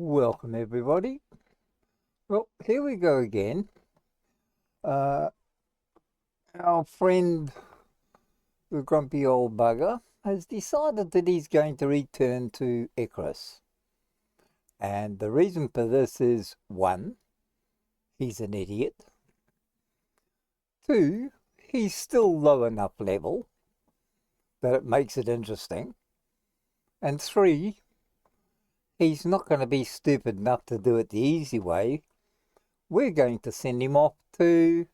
Welcome everybody. Well, here we go again. Our friend, the grumpy old bugger, has decided that he's going to return to Icarus. And the reason for this is, one, he's an idiot. Two, he's still low enough level that it makes it interesting. And three, he's not going to be stupid enough to do it the easy way. We're going to send him off to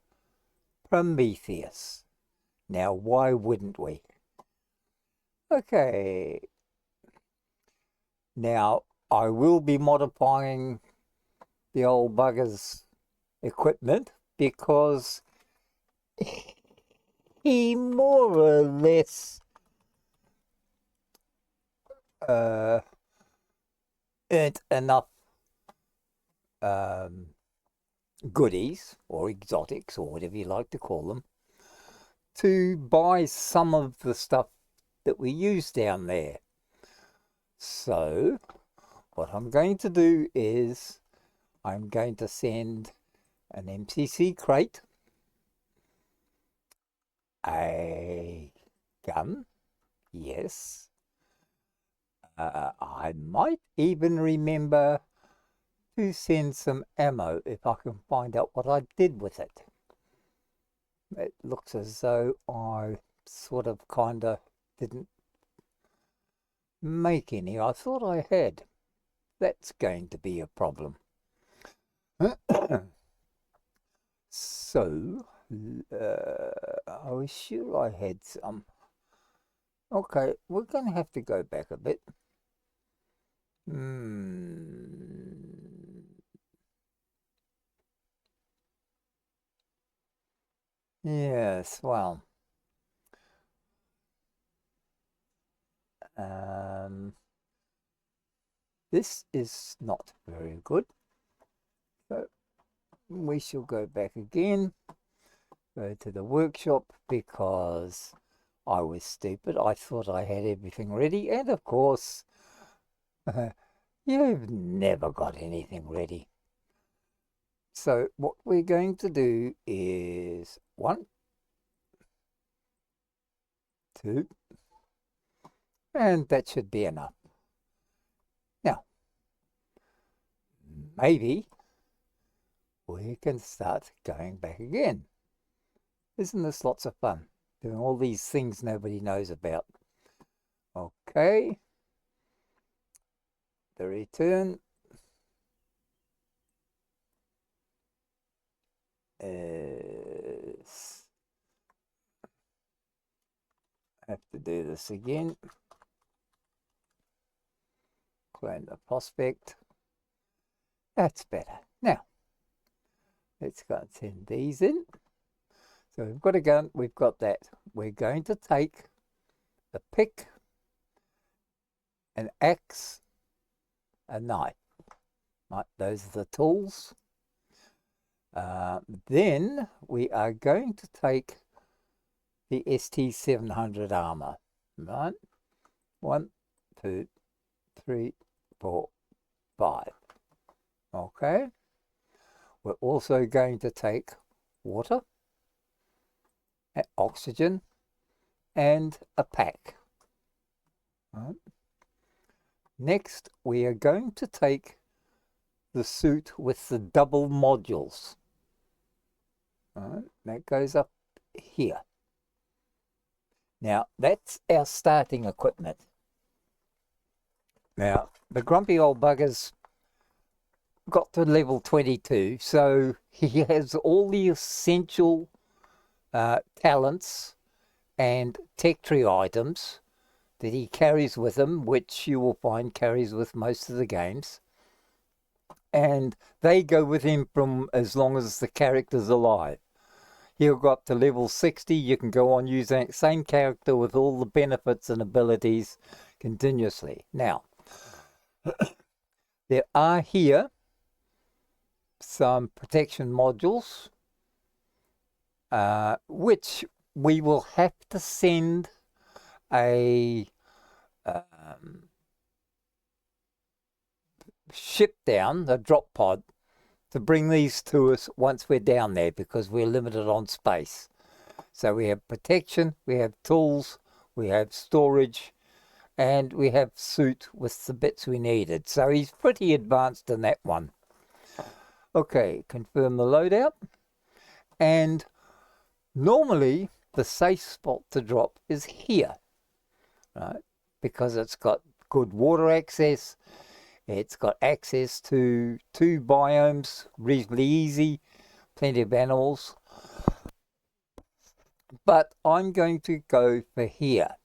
Prometheus. Now, why wouldn't we? Okay. Now, I will be modifying the old bugger's equipment because he more or less earned enough goodies or exotics or whatever you like to call them to buy some of the stuff that we use down there. So what I'm going to do is I'm going to send an MCC crate, a gun, yes. I might even remember to send some ammo if I can find out what I did with it. It looks as though I sort of kind of didn't make any. I thought I had. That's going to be a problem. So, I was sure I had some. Okay, we're going to have to go back a bit. Yes, well. This is not very good. So we shall go back again. Go to the workshop because I was stupid. I thought I had everything ready. And of course, you've never got anything ready. So what we're going to do is 1, 2, and that should be enough. Now, maybe we can start going back again. Isn't this lots of fun? Doing all these things nobody knows about. Okay. The return is... have to do this again. Clone the prospect. That's better. Now, let's go and send these in. So we've got a gun, we've got that. We're going to take a pick, an axe, a knife. Right, those are the tools. Then we are going to take the ST700 armor. Right? 1, 2, 3, 4, 5. Okay. We're also going to take water, oxygen, and a pack. Right. Next, we are going to take the suit with the double modules. Right. That goes up here. Now, that's our starting equipment. Now, the grumpy old bugger's got to level 22, so he has all the essential talents and tech tree items that he carries with him, which you will find carries with most of the games. And they go with him from as long as the character's alive. He'll go up to level 60. You can go on using that same character with all the benefits and abilities continuously. Now, there are here some protection modules, which we will have to send ship down, a drop pod, to bring these to us once we're down there, because we're limited on space. So we have protection, we have tools, we have storage, and we have suit with the bits we needed. So he's pretty advanced in that one. Okay, confirm the loadout. And normally the safe spot to drop is here, right? Because it's got good water access, it's got access to 2 biomes, reasonably easy, plenty of animals. But I'm going to go for here,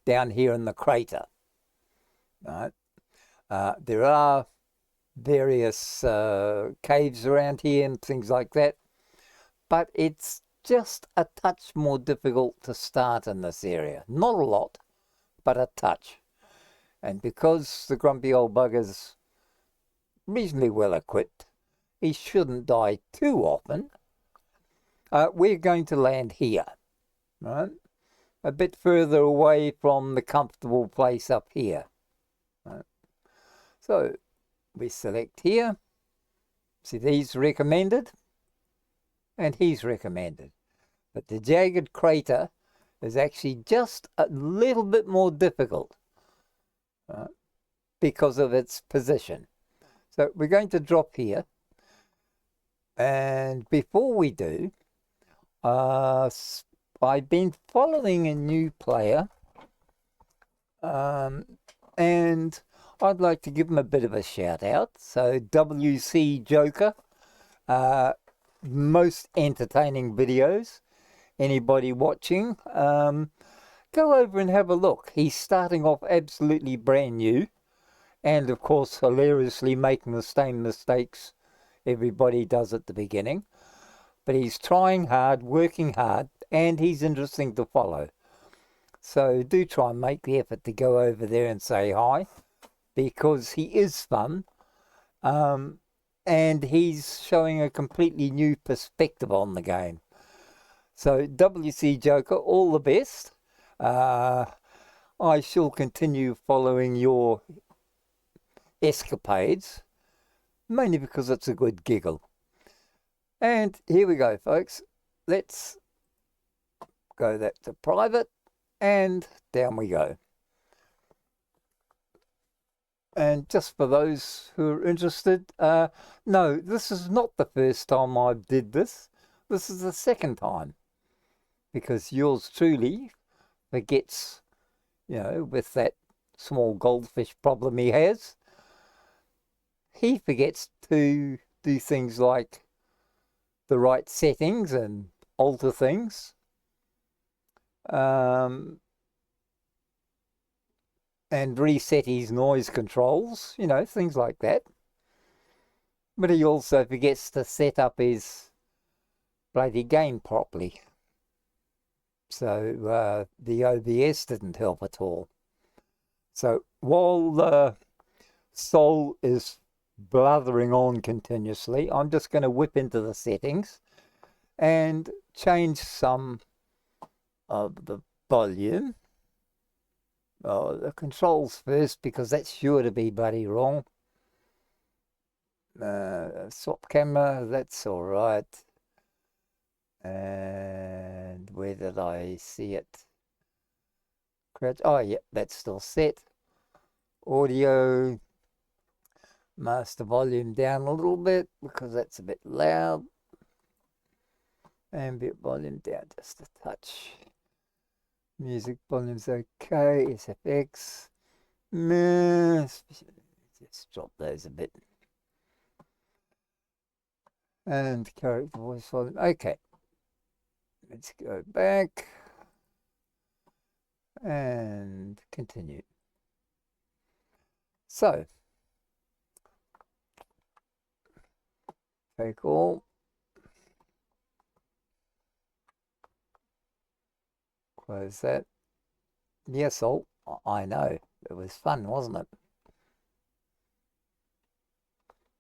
down here in the crater, right? There are various caves around here and things like that, but it's just a touch more difficult to start in this area. Not a lot, but a touch. And because the grumpy old bugger's reasonably well equipped, he shouldn't die too often. We're going to land here, right? A bit further away from the comfortable place up here. Right? So we select here. See, these recommended, and he's recommended. But the jagged crater is actually just a little bit more difficult, right, because of its position. So we're going to drop here. And before we do, I've been following a new player, and I'd like to give him a bit of a shout out. So WC Joker, most entertaining videos. Anybody watching, go over and have a look. He's starting off absolutely brand new, and of course hilariously making the same mistakes everybody does at the beginning. But he's trying hard, working hard, and he's interesting to follow. So do try and make the effort to go over there and say hi, because he is fun, and he's showing a completely new perspective on the game. So WC Joker, all the best. I shall continue following your escapades, mainly because it's a good giggle. And here we go, folks. Let's go that to private, and down we go. And just for those who are interested, no, this is not the first time I did this. This is the second time, because yours truly forgets, with that small goldfish problem he has, he forgets to do things like the right settings and alter things. And reset his noise controls, things like that. But he also forgets to set up his bloody game properly. So the OBS didn't help at all. So while the Soul is blathering on continuously, I'm just going to whip into the settings and change some of the volume. Oh, the controls first, because that's sure to be bloody wrong. Swap camera, that's all right. And where did I see it? Crouch. Oh, yeah, that's still set. Audio, master volume down a little bit because that's a bit loud. Ambient volume down just a touch. Music volume's okay. SFX. Just drop those a bit. And character voice volume. Okay. Let's go back and continue. So, take all. Close that. Yes, I know. It was fun, wasn't it?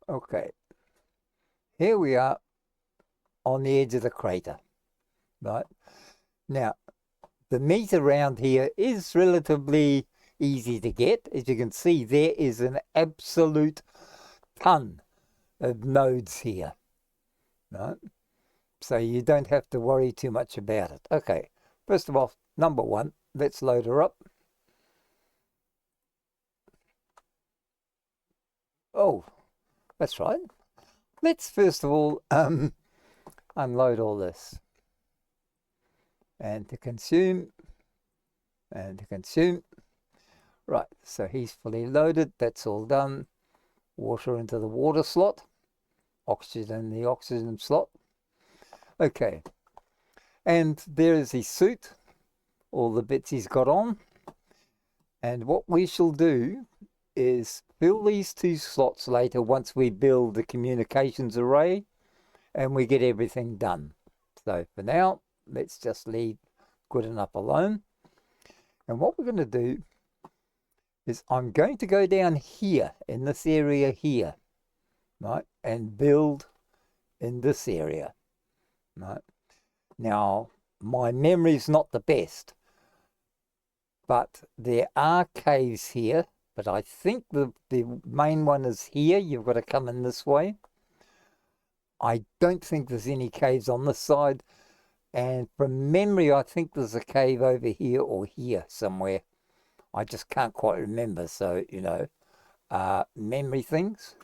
Okay. Here we are on the edge of the crater. Right. Now, the meat around here is relatively easy to get. As you can see, there is an absolute ton of nodes here, right? So you don't have to worry too much about it. Okay, first of all, number one, let's load her up. Oh, that's right. Let's first of all unload all this. And to consume, and to consume. Right, so he's fully loaded. That's all done. Water into the water slot. Oxygen in the oxygen slot. Okay. And there is his suit. All the bits he's got on. And what we shall do is fill these two slots later once we build the communications array and we get everything done. So for now, let's just leave good enough alone. And what we're going to do is I'm going to go down here in this area here, right, and build in this area, right. Now, my memory's not the best, but there are caves here, but I think the main one is here. You've got to come in this way. I don't think there's any caves on this side, and from memory, I think there's a cave over here or here somewhere. I just can't quite remember, so, you know, memory things.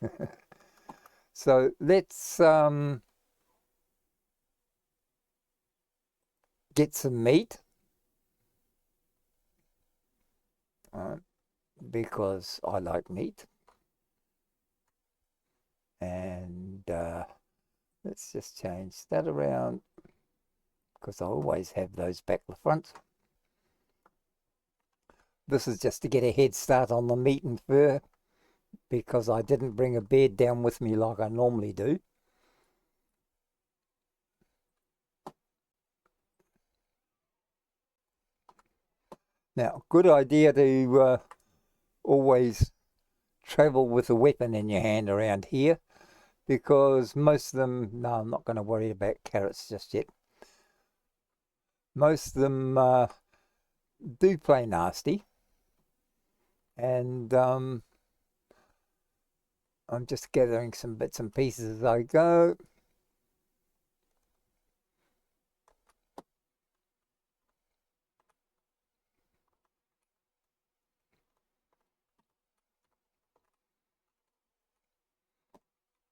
So let's get some meat. Because I like meat. And let's just change that around, because I always have those back the front. This is just to get a head start on the meat and fur, because I didn't bring a bed down with me like I normally do. Now, good idea to always travel with a weapon in your hand around here, because most of them, no, I'm not going to worry about carrots just yet. Most of them do play nasty, and I'm just gathering some bits and pieces as I go.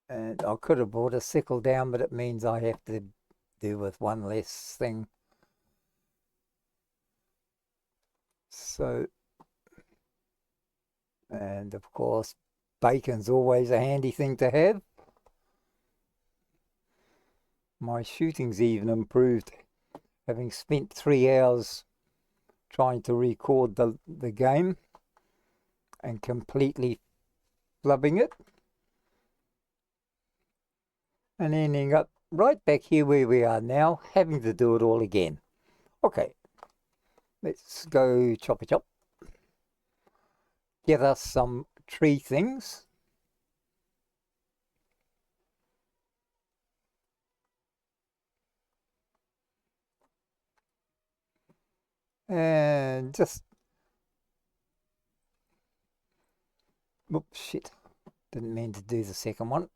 And I could have brought a sickle down, but it means I have to do with one less thing. So, and of course, bacon's always a handy thing to have. My shooting's even improved, having spent 3 hours trying to record the game and completely flubbing it, and ending up right back here where we are now, having to do it all again. Okay, let's go chop. Get us some tree things. And just, oops, shit, didn't mean to do the second one.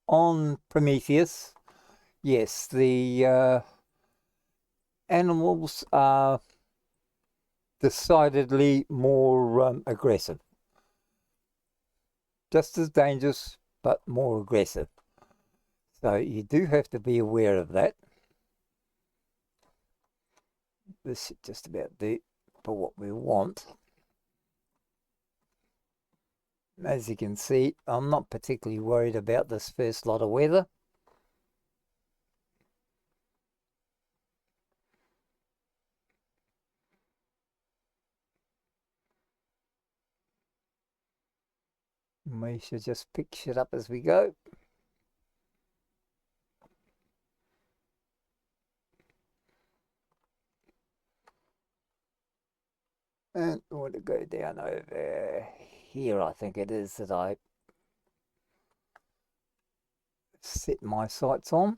On Prometheus, yes, the animals are decidedly more aggressive. Just as dangerous, but more aggressive. So you do have to be aware of that. This should just about do for what we want. As you can see, I'm not particularly worried about this first lot of weather. We should just pick shit up as we go. And I want to go down over here, I think it is, that I set my sights on.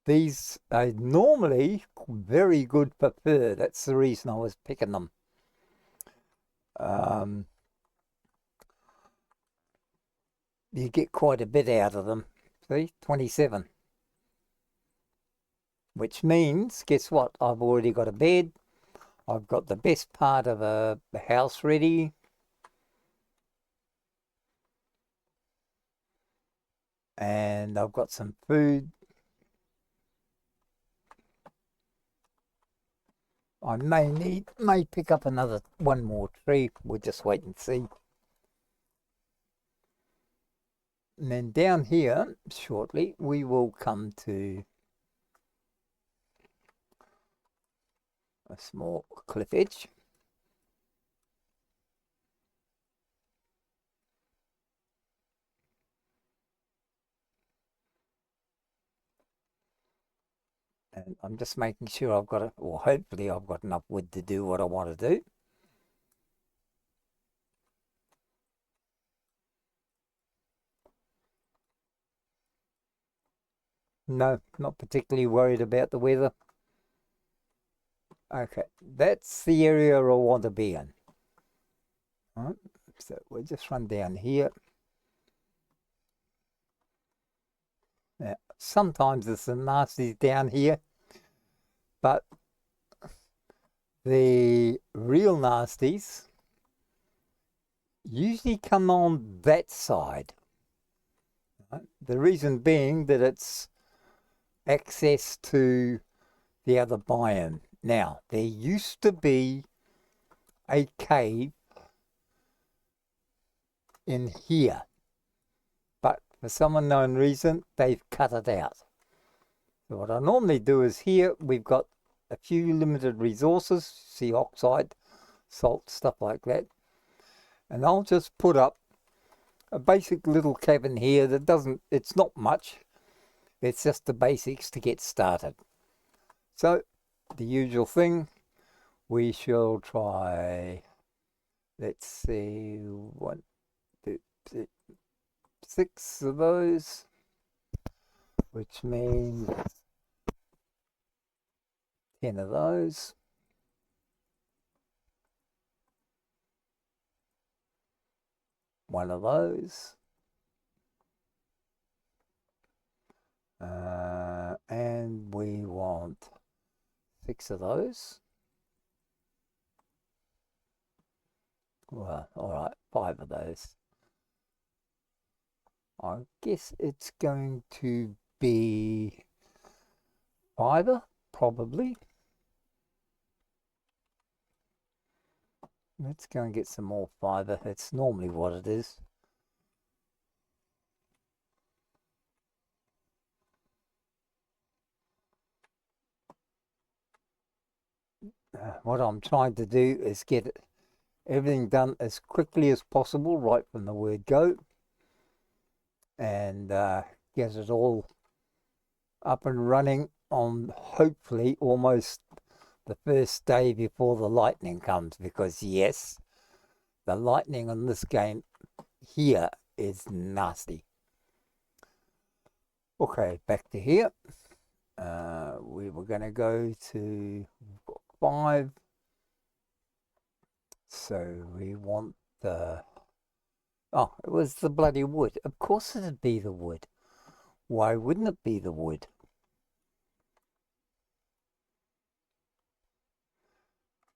These are normally very good for fur. That's the reason I was picking them. You get quite a bit out of them. See, 27. Which means, guess what? I've already got a bed. I've got the best part of the house ready. And I've got some food. I may pick up one more tree. We'll just wait and see. And then down here, shortly, we will come to a small cliff edge. And I'm just making sure I've got or hopefully I've got enough wood to do what I want to do. No, not particularly worried about the weather. Okay, that's the area I want to be in. All right, so we'll just run down here. Now, sometimes there's some nasties down here, but the real nasties usually come on that side. Right? The reason being that it's access to the other biome. Now, there used to be a cave in here, but for some unknown reason, they've cut it out. So what I normally do is here, we've got a few limited resources, see oxide, salt, stuff like that. And I'll just put up a basic little cabin here that it's not much. It's just the basics to get started. So the usual thing, we shall try, let's see, 1, 2, 3, 6 of those, which means 10 of those. One of those. And we want 6 of those. Well, all right, 5 of those. I guess it's going to be fiber, probably. Let's go and get some more fiber. It's normally what it is. What I'm trying to do is get everything done as quickly as possible, right from the word go, and get it all up and running on hopefully almost the first day before the lightning comes, because yes, the lightning on this game here is nasty. Okay, back to here. We were going to go to 5. So we want the... Oh, it was the bloody wood. Of course it'd be the wood. Why wouldn't it be the wood?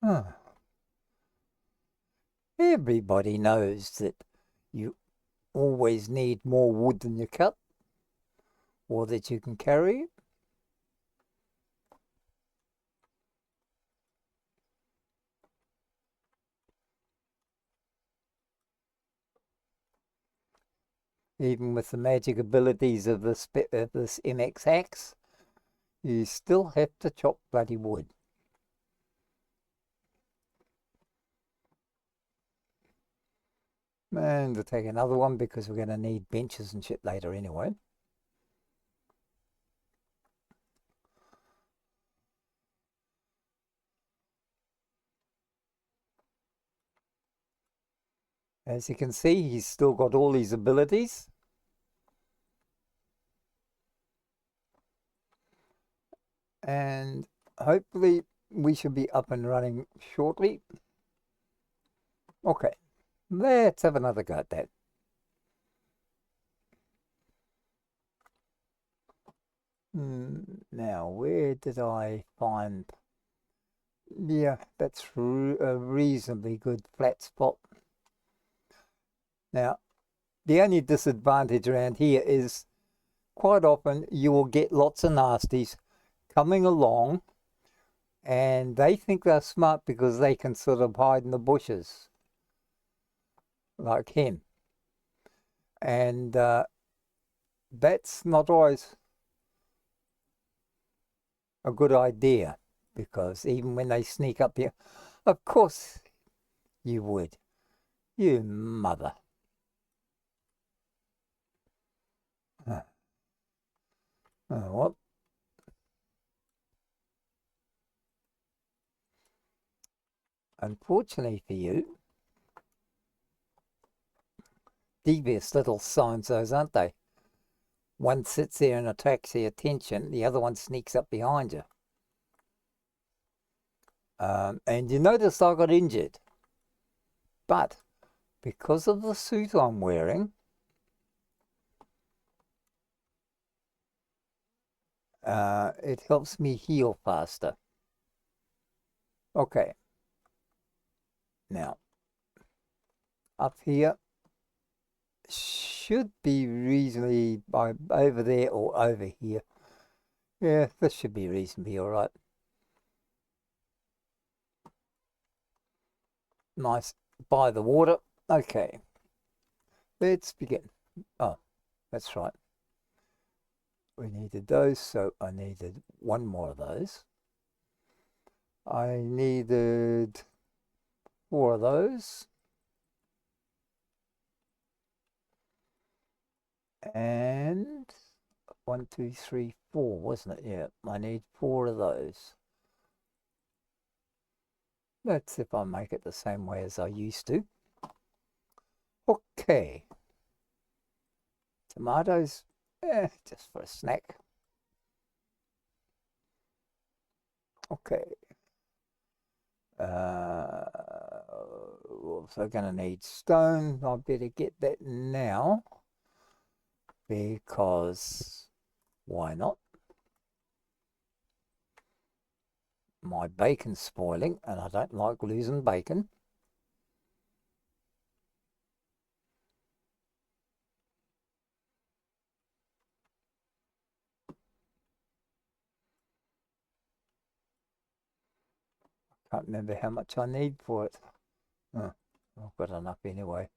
Huh. Everybody knows that you always need more wood than you cut, or that you can carry. Even with the magic abilities of this MX axe, you still have to chop bloody wood. And we'll take another one because we're going to need benches and shit later anyway. As you can see, he's still got all his abilities. and hopefully we should be up and running shortly. Okay, let's have another go at that. Now, where did I find... Yeah, that's a reasonably good flat spot. Now, the only disadvantage around here is quite often you will get lots of nasties coming along, and they think they're smart because they can sort of hide in the bushes, like him. And that's not always a good idea, because even when they sneak up here, of course you would. You mother. Oh, what? Unfortunately for you, devious little signs those, aren't they? One sits there and attracts the attention, the other one sneaks up behind you. And you notice I got injured, but because of the suit I'm wearing, it helps me heal faster. Okay. Now, up here should be reasonably by over there or over here. Yeah, this should be reasonably all right. Nice by the water. Okay. Let's begin. Oh, that's right. We needed those, so I needed one more of those. I needed 4 of those. And 1, 2, 3, 4, wasn't it? Yeah, I need 4 of those. That's if I make it the same way as I used to. Okay. Tomatoes, just for a snack. Okay. Also going to need stone. I better get that now, because why not? My bacon's spoiling, and I don't like losing bacon. Can't remember how much I need for it. Oh, I've got enough anyway.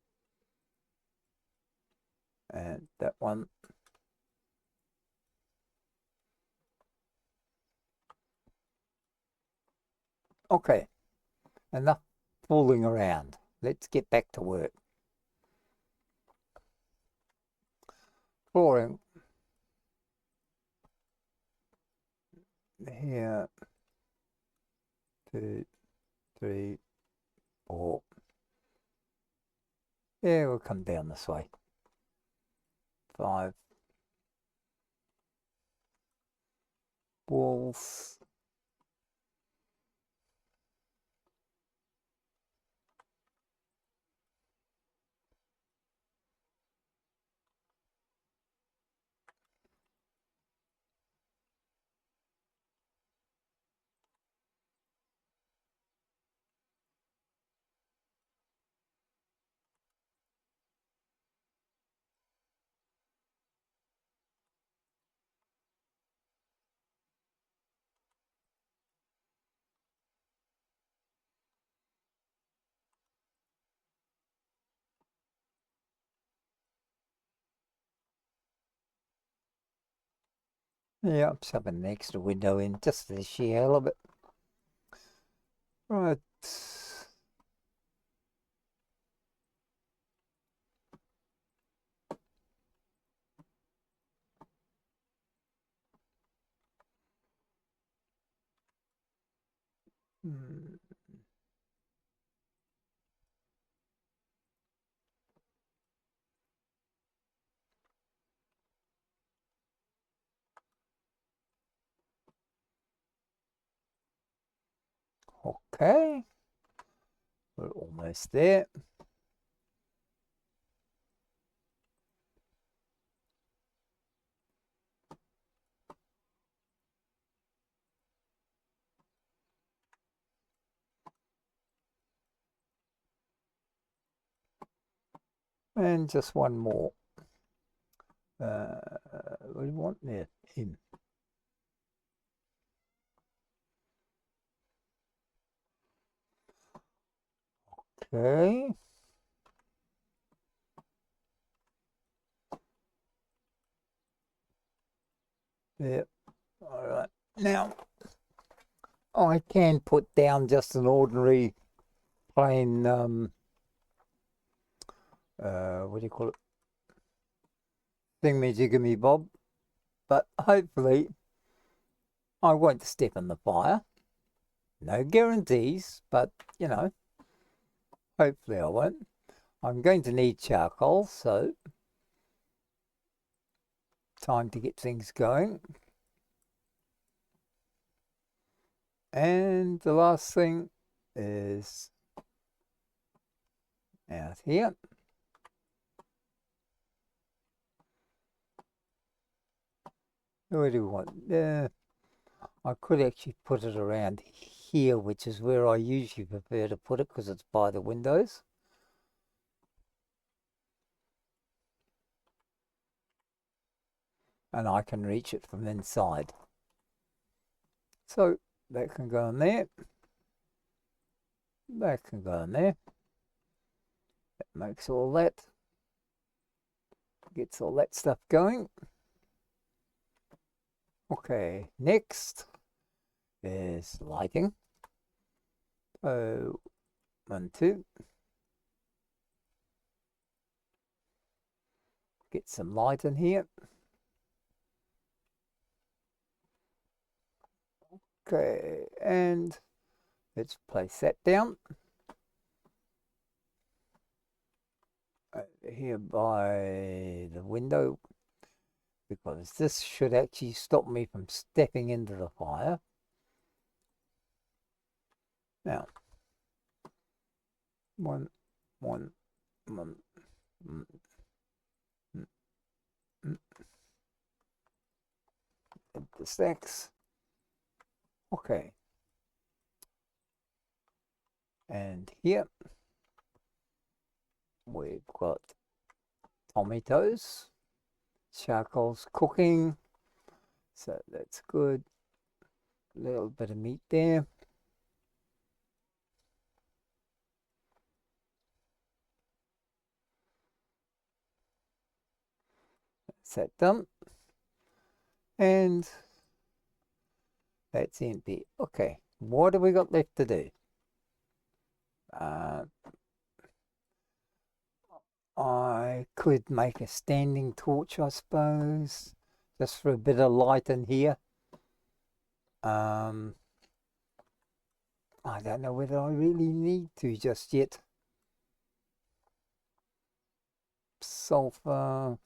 And that one. Okay, enough fooling around. Let's get back to work. Flooring. Here. 2, 3, 4. Yeah, we'll come down this way. 5. Walls. Yeah, I'm shoving an extra window in just for the sheer hell of it. Right. Hmm. Okay, we're almost there. And just one more. What do you want there? In. Okay. Yep. All right. Now, I can put down just an ordinary plain, what do you call it? Thingamajigamy bob. But hopefully, I won't step in the fire. No guarantees, but, you know, hopefully I won't. I'm going to need charcoal, so time to get things going. And the last thing is out here. Where do we want? I could actually put it around here, which is where I usually prefer to put it because it's by the windows. And I can reach it from inside. So that can go in there. That can go in there. That makes all that. Gets all that stuff going. Okay, next is lighting. So 1, 2. Get some light in here. Okay, and let's place that down. Here by the window, because this should actually stop me from stepping into the fire. Now, one, the stacks. Okay. And here we've got tomatoes, charcoal's cooking, so that's good. A little bit of meat there. That's that done. And that's empty. Okay, what have we got left to do? I could make a standing torch, I suppose, just for a bit of light in here. I don't know whether I really need to just yet. Sulfur.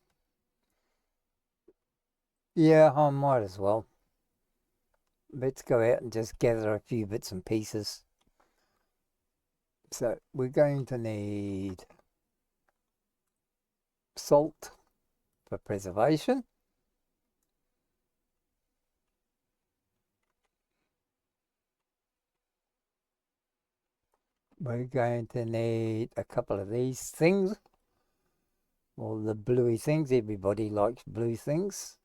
Yeah, I might as well. Let's go out and just gather a few bits and pieces. So we're going to need salt for preservation. We're going to need a couple of these things. All the bluey things. Everybody likes blue things.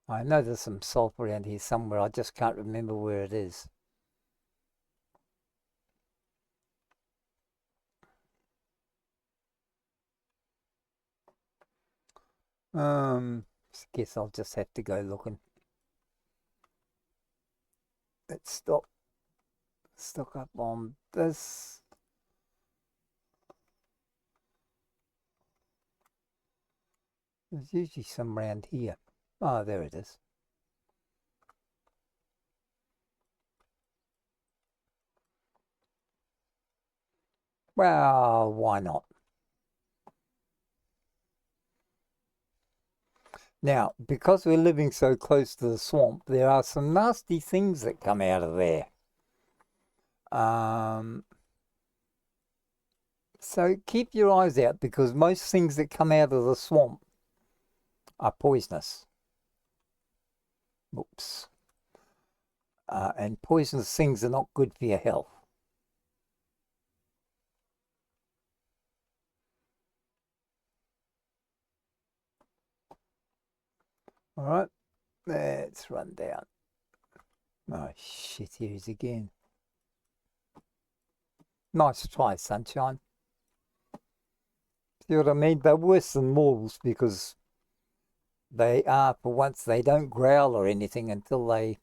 I know there's some salt around here somewhere. I just can't remember where it is. Guess I'll just have to go looking. Let's stock up on this. There's usually some around here. Oh, there it is. Well, why not? Now, because we're living so close to the swamp, there are some nasty things that come out of there. So keep your eyes out, because most things that come out of the swamp are poisonous. Oops. And poisonous things are not good for your health. All right, let's run down. Oh, shit, here's again. Nice try, sunshine. See what I mean? They're worse than wolves, because they are, for once, they don't growl or anything until they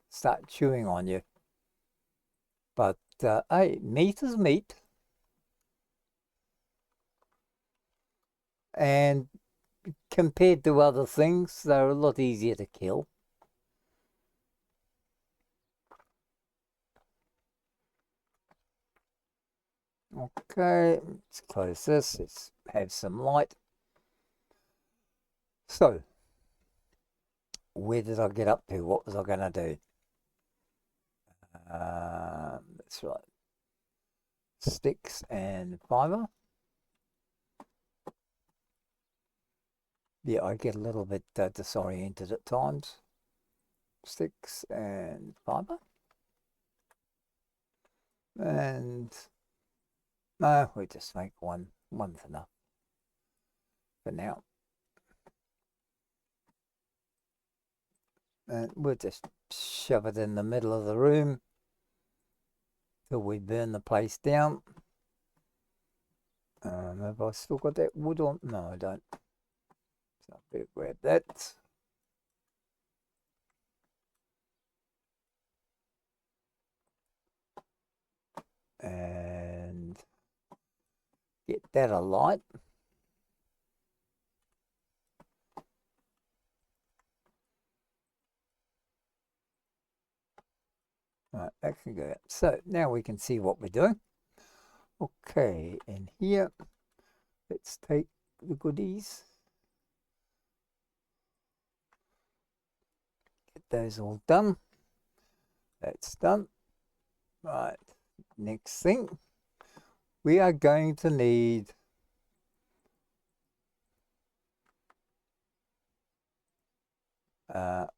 start chewing on you. But, hey, meat is meat. And compared to other things, they're a lot easier to kill. Okay, let's close this. Let's have some light. So, where did I get up to? What was I going to do? That's right. Sticks and fiber. Yeah, I get a little bit disoriented at times. Sticks and fiber. And no, we just make one. One's enough for now. And we'll just shove it in the middle of the room till we burn the place down. Have I still got that wood on? No, I don't. So I better grab that. And get that alight. Right, that can go out. So now we can see what we're doing. Okay, and here, let's take the goodies. Get those all done. That's done. Right, next thing, we are going to need the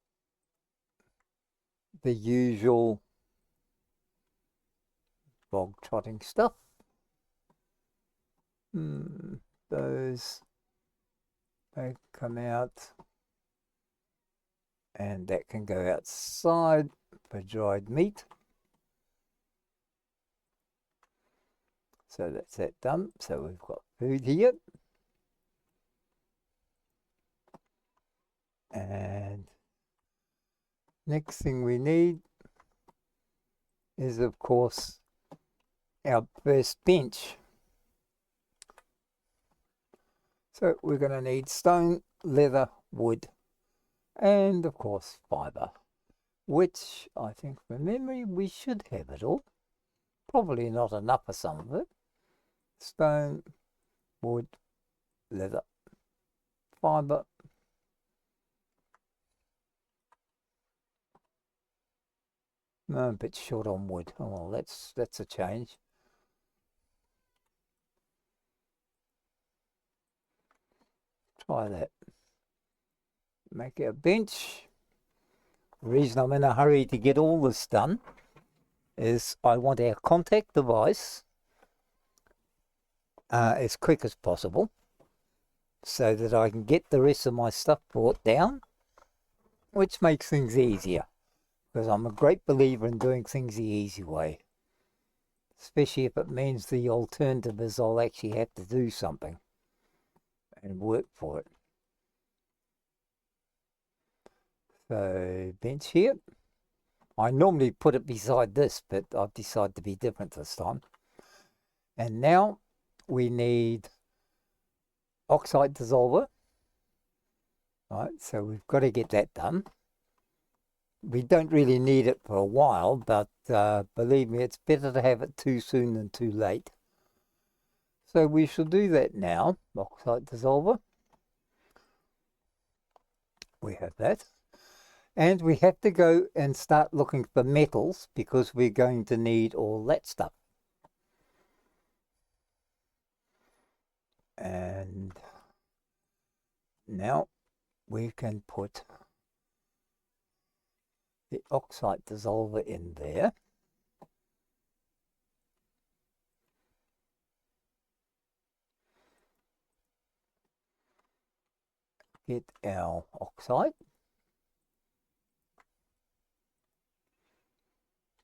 usual bog trotting stuff. Those, they come out, and that can go outside for dried meat. So that's that done. So we've got food here. And next thing we need is, of course, our first bench. So we're going to need stone, leather, wood, and of course fibre, which I think from memory we should have it all. Probably not enough for some of it. Stone, wood, leather, fibre. No, I'm a bit short on wood. Oh, well, that's a change. Try that. Make our bench. The reason I'm in a hurry to get all this done is I want our contact device as quick as possible, so that I can get the rest of my stuff brought down, which makes things easier, because I'm a great believer in doing things the easy way, especially if it means the alternative is I'll actually have to do something and work for it. So bench here. I normally put it beside this, but I've decided to be different this time. And now we need oxide dissolver. Right, so we've got to get that done. We don't really need it for a while, but believe me, it's better to have it too soon than too late. So we shall do that now, oxide dissolver. we have that. And we have to go and start looking for metals because we're going to need all that stuff. And now we can put the oxide dissolver in there. Get our oxide.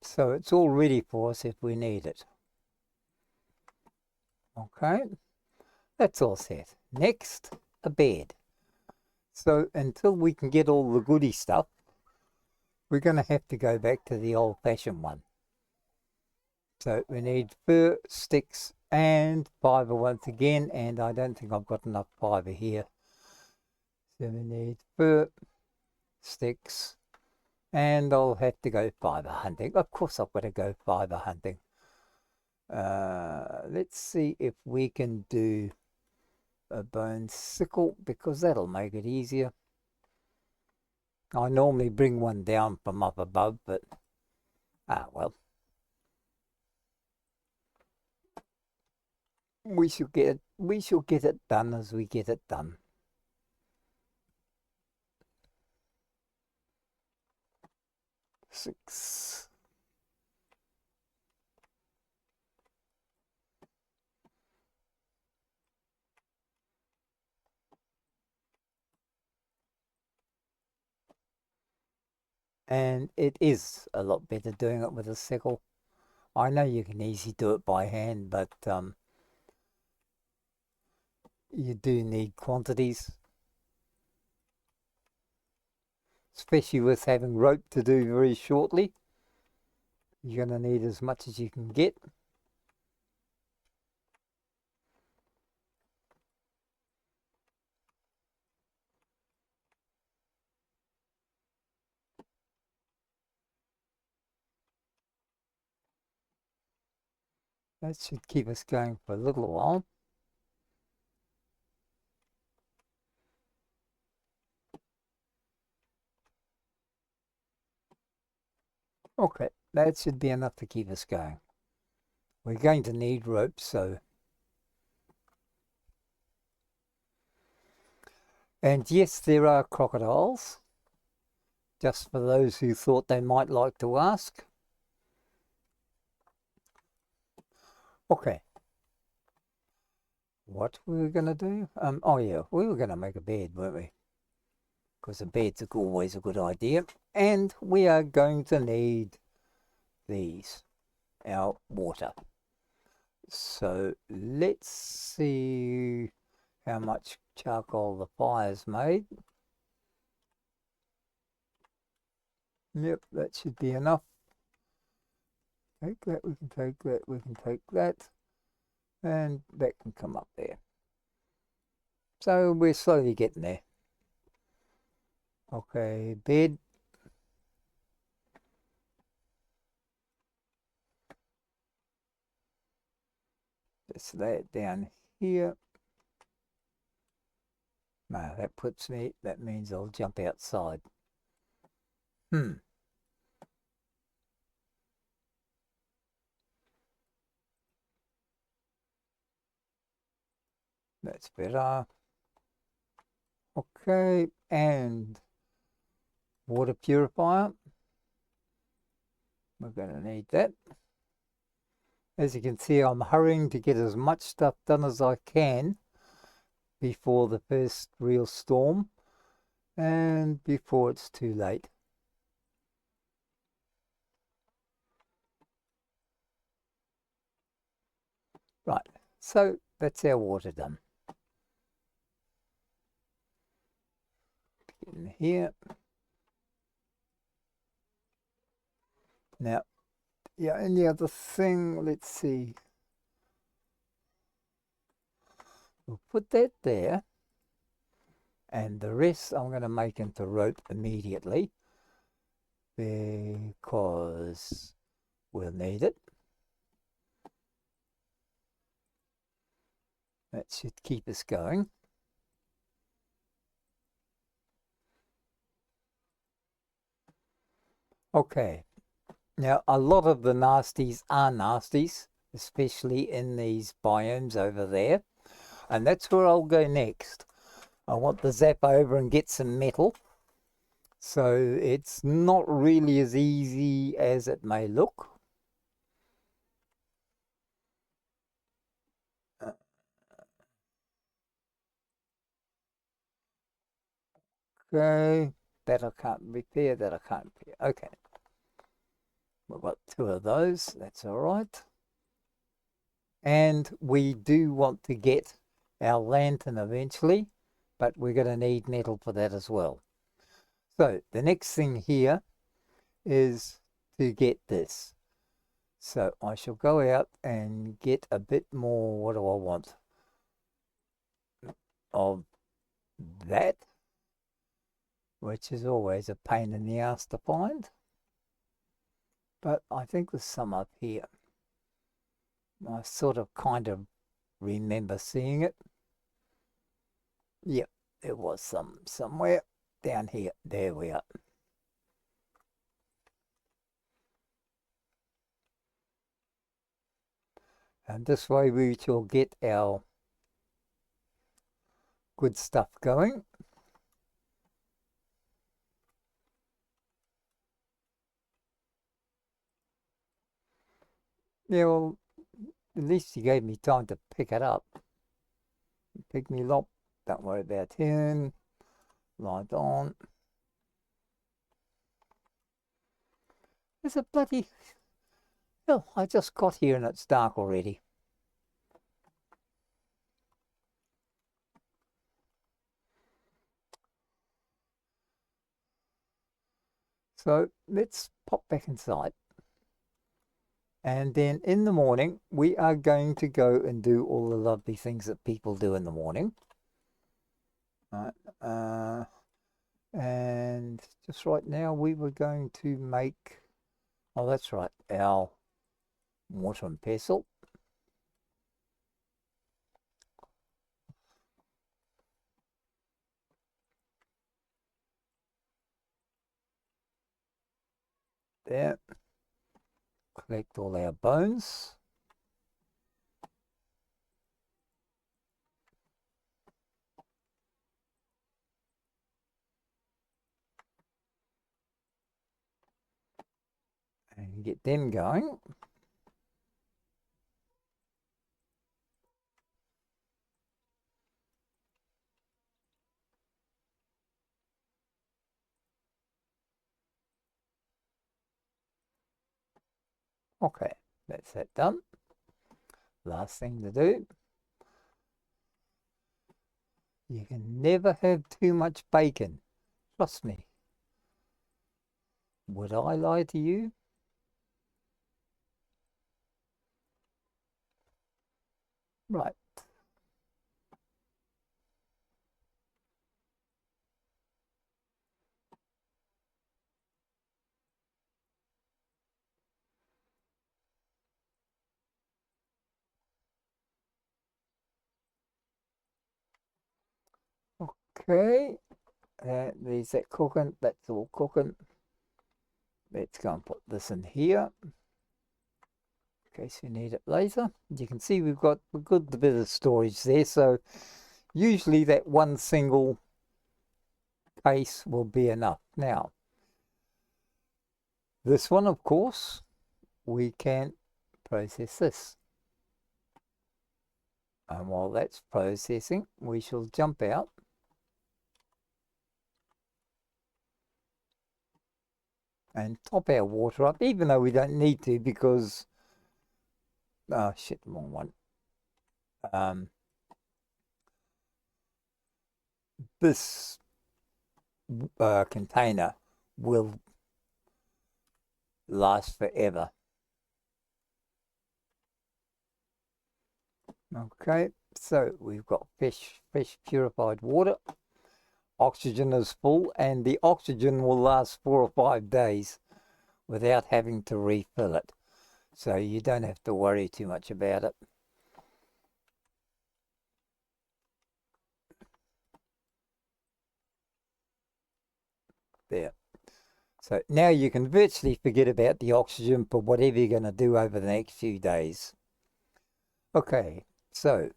So it's all ready for us if we need it. Okay, that's all set. Next, a bed. So until we can get all the goody stuff, we're going to have to go back to the old-fashioned one. So we need fir, sticks, and fibre once again, and I don't think I've got enough fibre here. So we need fir, sticks, and I'll have to go fibre hunting. Of course I've got to go fibre hunting. Let's see if we can do a bone sickle, because that'll make it easier. I normally bring one down from up above, but well. We shall get it done as we get it done. Six. And it is a lot better doing it with a sickle. I know you can easily do it by hand, but you do need quantities, especially with having rope to do very shortly. You're going to need as much as you can get. That should keep us going for a little while. Okay, that should be enough to keep us going. We're going to need rope, so... And yes, there are crocodiles, just for those who thought they might like to ask. Okay. What we were going to do? Oh yeah, we were going to make a bed, weren't we? Because a bed's always a good idea. And we are going to need these, our water. So let's see how much charcoal the fire's made. Yep, that should be enough. Take that, we can take that, we can take that. And that can come up there. So we're slowly getting there. Okay, bed. Just lay it down here. No, that means I'll jump outside. That's better. Okay, and water purifier. We're going to need that. As you can see, I'm hurrying to get as much stuff done as I can before the first real storm and before it's too late. Right, so that's our water done. In here. Now, yeah, and the other thing, let's see. We'll put that there. And the rest I'm going to make into rope immediately because we'll need it. That should keep us going. Okay. Now, a lot of the nasties are nasties, especially in these biomes over there. And that's where I'll go next. I want to zap over and get some metal. So it's not really as easy as it may look. Okay, that I can't repair, that I can't repair. Okay, we've got two of those, that's all right. And we do want to get our lantern eventually, but we're going to need metal for that as well. So the next thing here is to get this. So I shall go out and get a bit more, what do I want? Of that, which is always a pain in the ass to find. But I think there's some up here. I sort of kind of remember seeing it. Yep, there was some somewhere down here. There we are. And this way we shall get our good stuff going. Yeah, well, at least you gave me time to pick it up. Pick me up. Don't worry about him. Light on. There's a bloody... Hell, I just got here and it's dark already. So let's pop back inside. And then in the morning, we are going to go and do all the lovely things that people do in the morning. And just right now, we were going to make, oh, that's right, our mortar and pestle. There. Collect all our bones. And get them going. Okay, that's that done. Last thing to do. You can never have too much bacon. Trust me. Would I lie to you? Right. Okay. There's that cooking. That's all cooking. Let's go and put this in here in case we need it later. You can see we've got a good bit of storage there. So usually that one single case will be enough. Now, this one, of course, we can process this. And while that's processing, we shall jump out. And top our water up, even though we don't need to because, oh shit, wrong one. This container will last forever. Okay, so we've got fresh purified water. Oxygen is full, and the oxygen will last 4 or 5 days without having to refill it. So you don't have to worry too much about it. There. So now you can virtually forget about the oxygen for whatever you're going to do over the next few days. Okay, so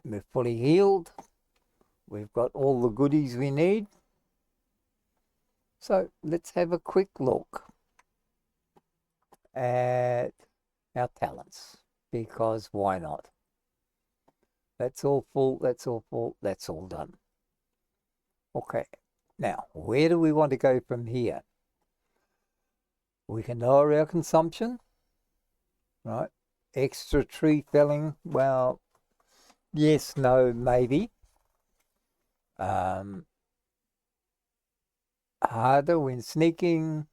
we're fully healed. We've got all the goodies we need. So let's have a quick look at our talents, because why not? That's all full, that's all full, that's all done. Okay, now where do we want to go from here? We can lower our consumption, right? Extra tree felling, well, yes, no, maybe. Harder when sneaking.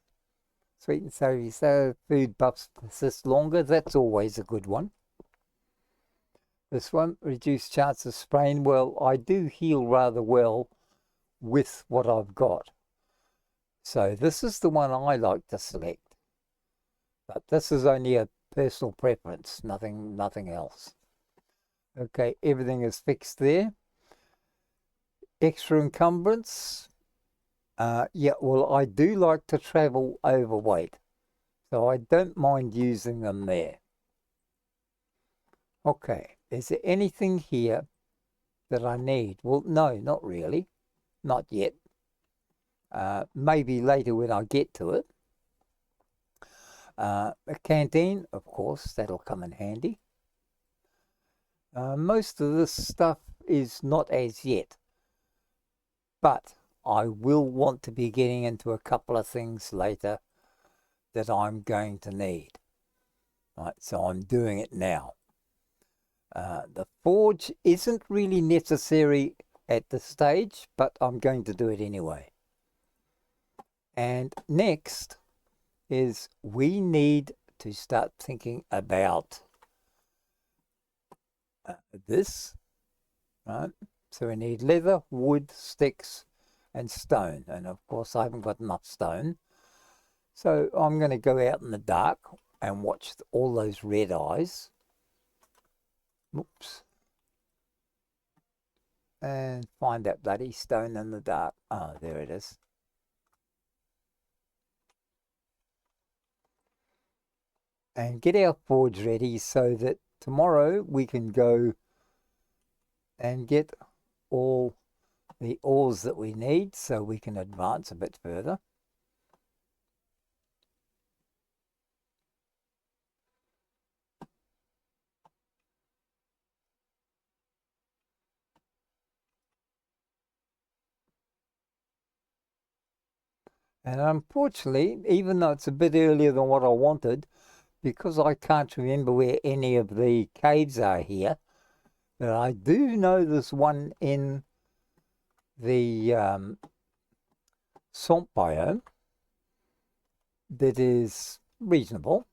Sweet and savoury, so food buffs persist longer. That's always a good one. This one, reduced chance of sprain. Well, I do heal rather well with what I've got. So this is the one I like to select. But this is only a personal preference, nothing else. Okay, everything is fixed there. Extra encumbrance. Yeah, well, I do like to travel overweight, so I don't mind using them there. Okay, is there anything here that I need? Well, no, not really. Not yet. Maybe later when I get to it. A canteen, of course, that'll come in handy. Most of this stuff is not as yet, but I will want to be getting into a couple of things later that I'm going to need. Right, so I'm doing it now. The forge isn't really necessary at this stage, but I'm going to do it anyway. And next is we need to start thinking about this, right? So we need leather, wood, sticks, and stone. And of course, I haven't got enough stone. So I'm going to go out in the dark and watch all those red eyes. Oops. And find that bloody stone in the dark. Oh, there it is. And get our forge ready so that tomorrow we can go and get all the ores that we need so we can advance a bit further. And unfortunately, even though it's a bit earlier than what I wanted, because I can't remember where any of the caves are here, but I do know there's one in the swamp biome that is reasonable.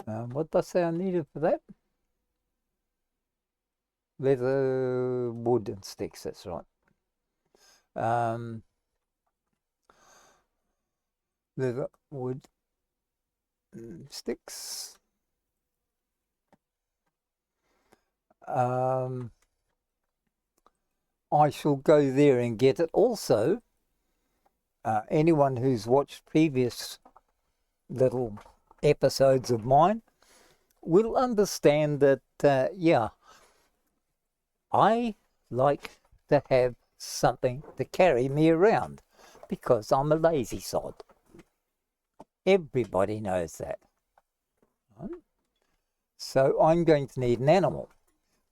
What did I say I needed for that? Leather, wood, and sticks, that's right. Leather, wood, sticks. I shall go there and get it. Also, anyone who's watched previous little episodes of mine will understand that, yeah, I like to have something to carry me around because I'm a lazy sod. Everybody knows that. So I'm going to need an animal.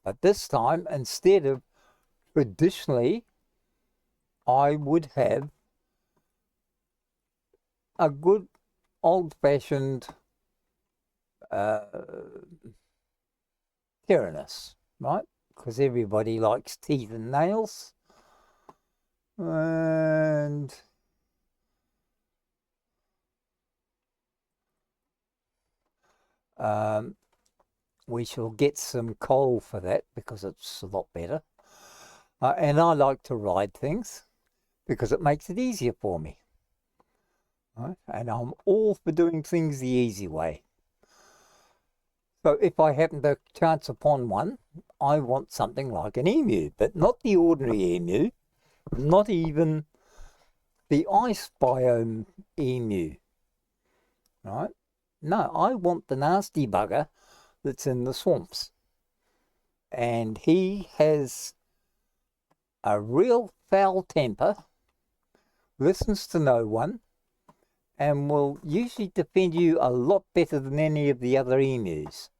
But this time, instead of traditionally, I would have a good old-fashioned Tyrannus, right? Because everybody likes teeth and nails. And we shall get some coal for that because it's a lot better. And I like to ride things because it makes it easier for me. Right? And I'm all for doing things the easy way. So if I happen to chance upon one, I want something like an emu, but not the ordinary emu, not even the ice biome emu, right? No, I want the nasty bugger that's in the swamps. And he has a real foul temper, listens to no one, and will usually defend you a lot better than any of the other emus.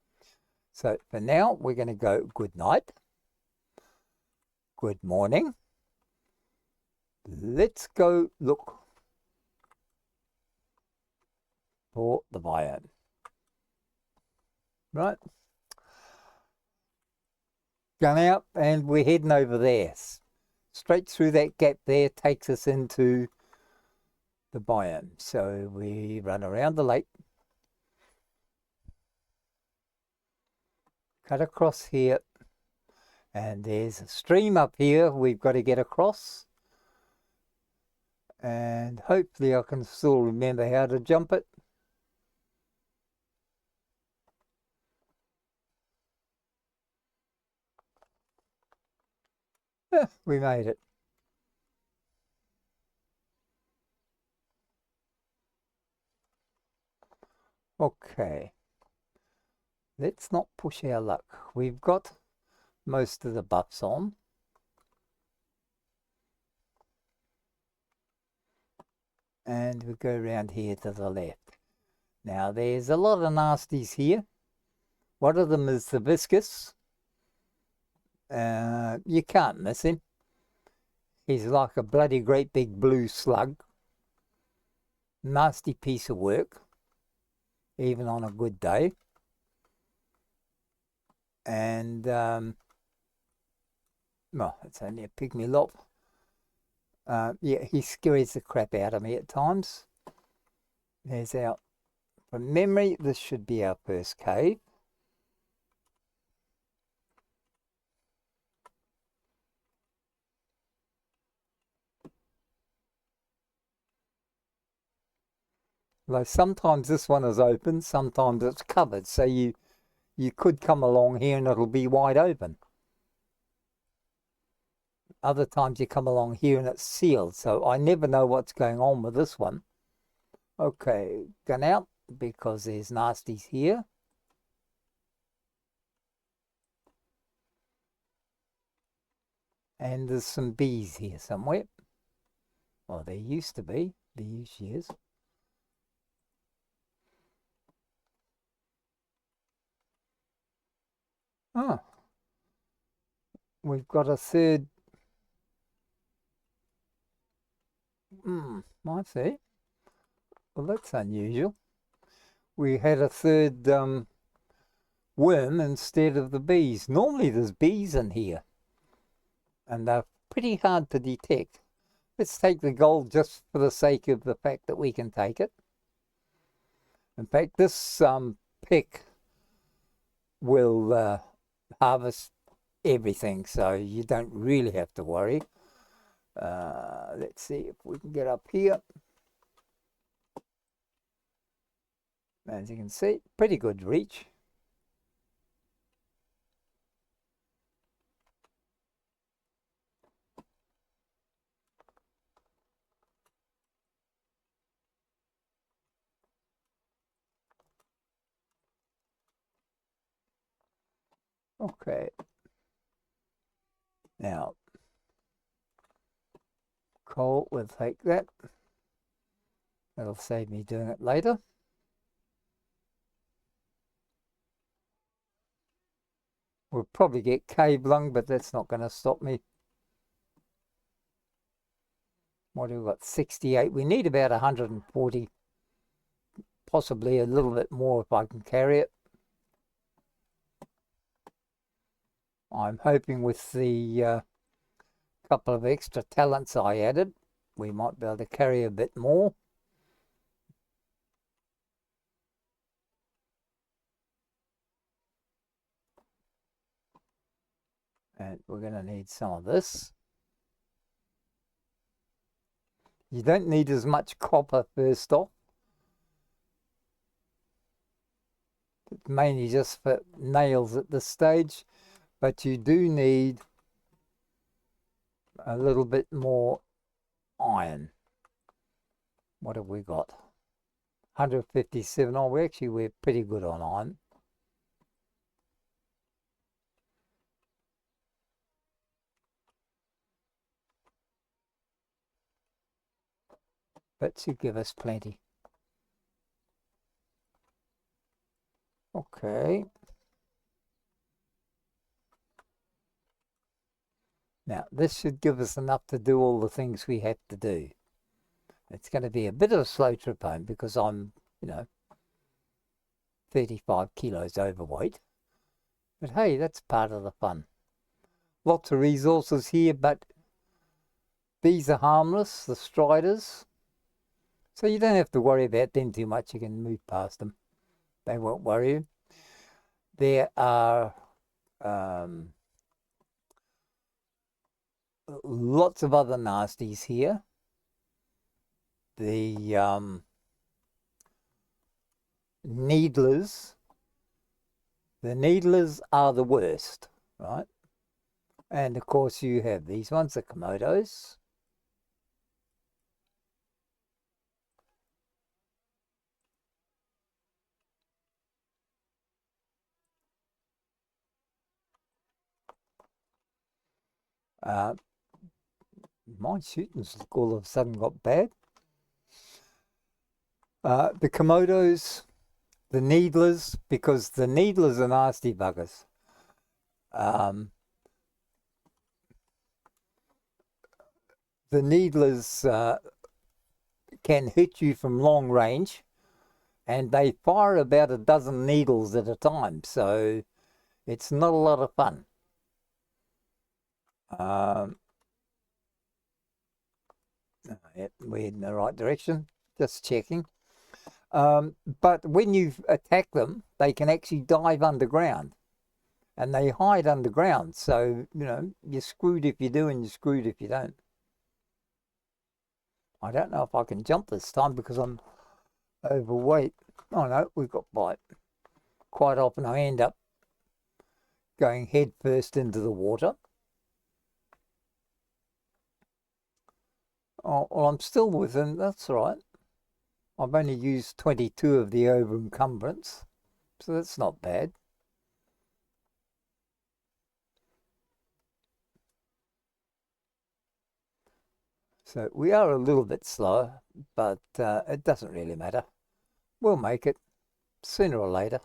So for now, we're going to go good night, good morning. Let's go look for the biome. Right. Gun out, and we're heading over there. Straight through that gap there takes us into the biome. So we run around the lake, cut across here, and there's a stream up here we've got to get across. And hopefully I can still remember how to jump it. We made it. Okay. Let's not push our luck. We've got most of the buffs on. And we go around here to the left. Now there's a lot of nasties here. One of them is the viscous. You can't miss him. He's like a bloody great big blue slug. Nasty piece of work, even on a good day. And, well, it's only a pygmy lop. Yeah, he scares the crap out of me at times. There's our, from memory, this should be our first cave. Though sometimes this one is open, sometimes it's covered, so you could come along here and it'll be wide open. Other times you come along here and it's sealed, so I never know what's going on with this one. Okay, gun out because there's nasties here. And there's some bees here somewhere. Well, there used to be. There usually is. Oh, we've got a third. I see. Well, that's unusual. We had a third worm instead of the bees. Normally there's bees in here, and they're pretty hard to detect. Let's take the gold just for the sake of the fact that we can take it. In fact, this pick will harvest everything, so you don't really have to worry. Let's see if we can get up here. As you can see, pretty good reach. Okay. Now, coal, we'll take that. That'll save me doing it later. We'll probably get cave lung, but that's not going to stop me. What do we got? 68. We need about 140, possibly a little bit more if I can carry it. I'm hoping with the couple of extra talents I added, we might be able to carry a bit more. And we're going to need some of this. You don't need as much copper first off. It's mainly just for nails at this stage, but you do need a little bit more iron. What have we got? 157. Oh, we're pretty good on iron. That should give us plenty. Okay. Now, this should give us enough to do all the things we have to do. It's going to be a bit of a slow trip home because I'm, 35 kilos overweight. But hey, that's part of the fun. Lots of resources here, but these are harmless, the striders. So you don't have to worry about them too much. You can move past them. They won't worry you. There are lots of other nasties here. The needlers. The needlers are the worst, right? And of course you have these ones, the Komodos. My shooting's all of a sudden got bad. The Komodos, the needlers, because the needlers are nasty buggers. The needlers can hit you from long range, and they fire about a dozen needles at a time, so it's not a lot of fun. We're in the right direction, just checking. But when you attack them, they can actually dive underground, and they hide underground, so, you're screwed if you do and you're screwed if you don't. I don't know if I can jump this time because I'm overweight. Oh no, we've got bite. Quite often I end up going head first into the water. Oh, well, I'm still within, that's right. I've only used 22 of the over encumbrance, so that's not bad. So we are a little bit slower, but it doesn't really matter. We'll make it sooner or later.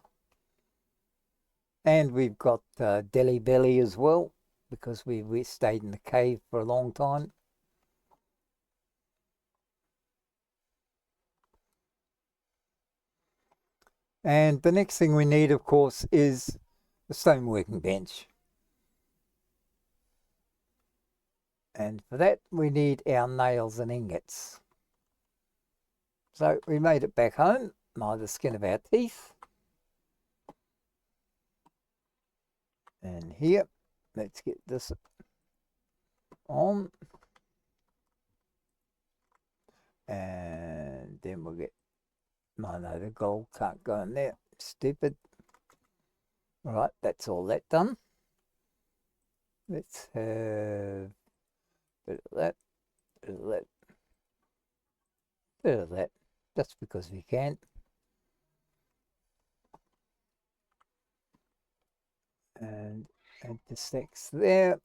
And we've got Delhi Belly as well, because we stayed in the cave for a long time. And the next thing we need, of course, is the stone working bench. And for that, we need our nails and ingots. So we made it back home by the skin of our teeth. And here, let's get this on. And then we'll get, no, the gold can't go in there. Stupid. All right, that's all that done. Let's have a bit of that, bit of that, bit of that, just because we can. And add the stacks there.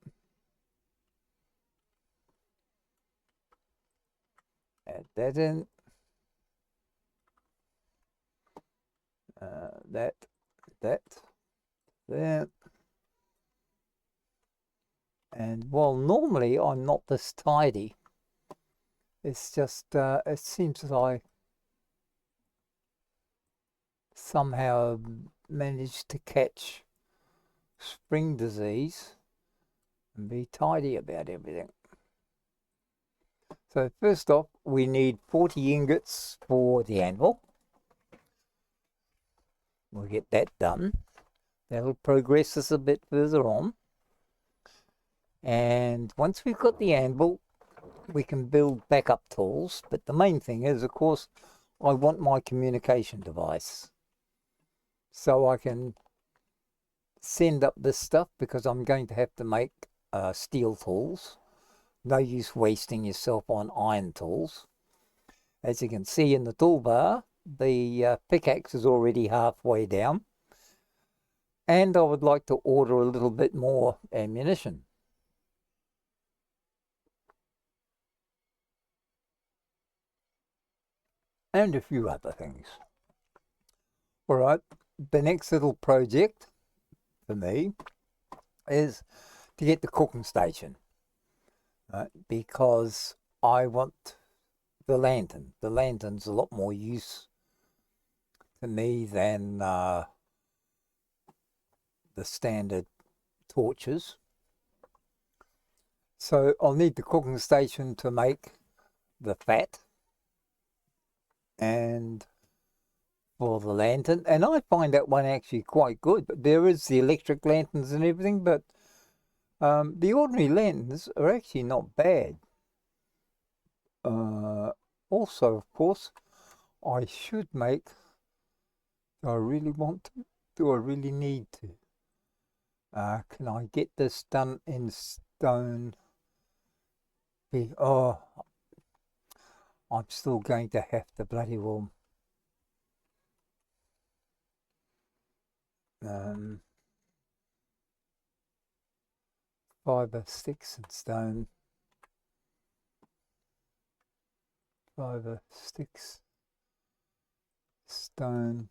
Add that in. That, there. And while normally I'm not this tidy, it's just, it seems that I somehow managed to catch spring disease and be tidy about everything. So first off, we need 40 ingots for the anvil. We'll get that done. That'll progress us a bit further on. And once we've got the anvil, we can build backup tools. But the main thing is, of course, I want my communication device. So I can send up this stuff because I'm going to have to make steel tools. No use wasting yourself on iron tools. As you can see in the toolbar, the pickaxe is already halfway down, and I would like to order a little bit more ammunition. And a few other things. All right, the next little project for me is to get the cooking station, right? Because I want the lantern. The lantern's a lot more use to me than the standard torches. So I'll need the cooking station to make the fat and for the lantern, and I find that one actually quite good. But there is the electric lanterns and everything, but the ordinary lanterns are actually not bad. Also, of course, I should make. Do I really want to? Do I really need to? Can I get this done in stone? Oh, I'm still going to have to bloody well. Fibre, sticks and stone. Fibre, sticks, stone.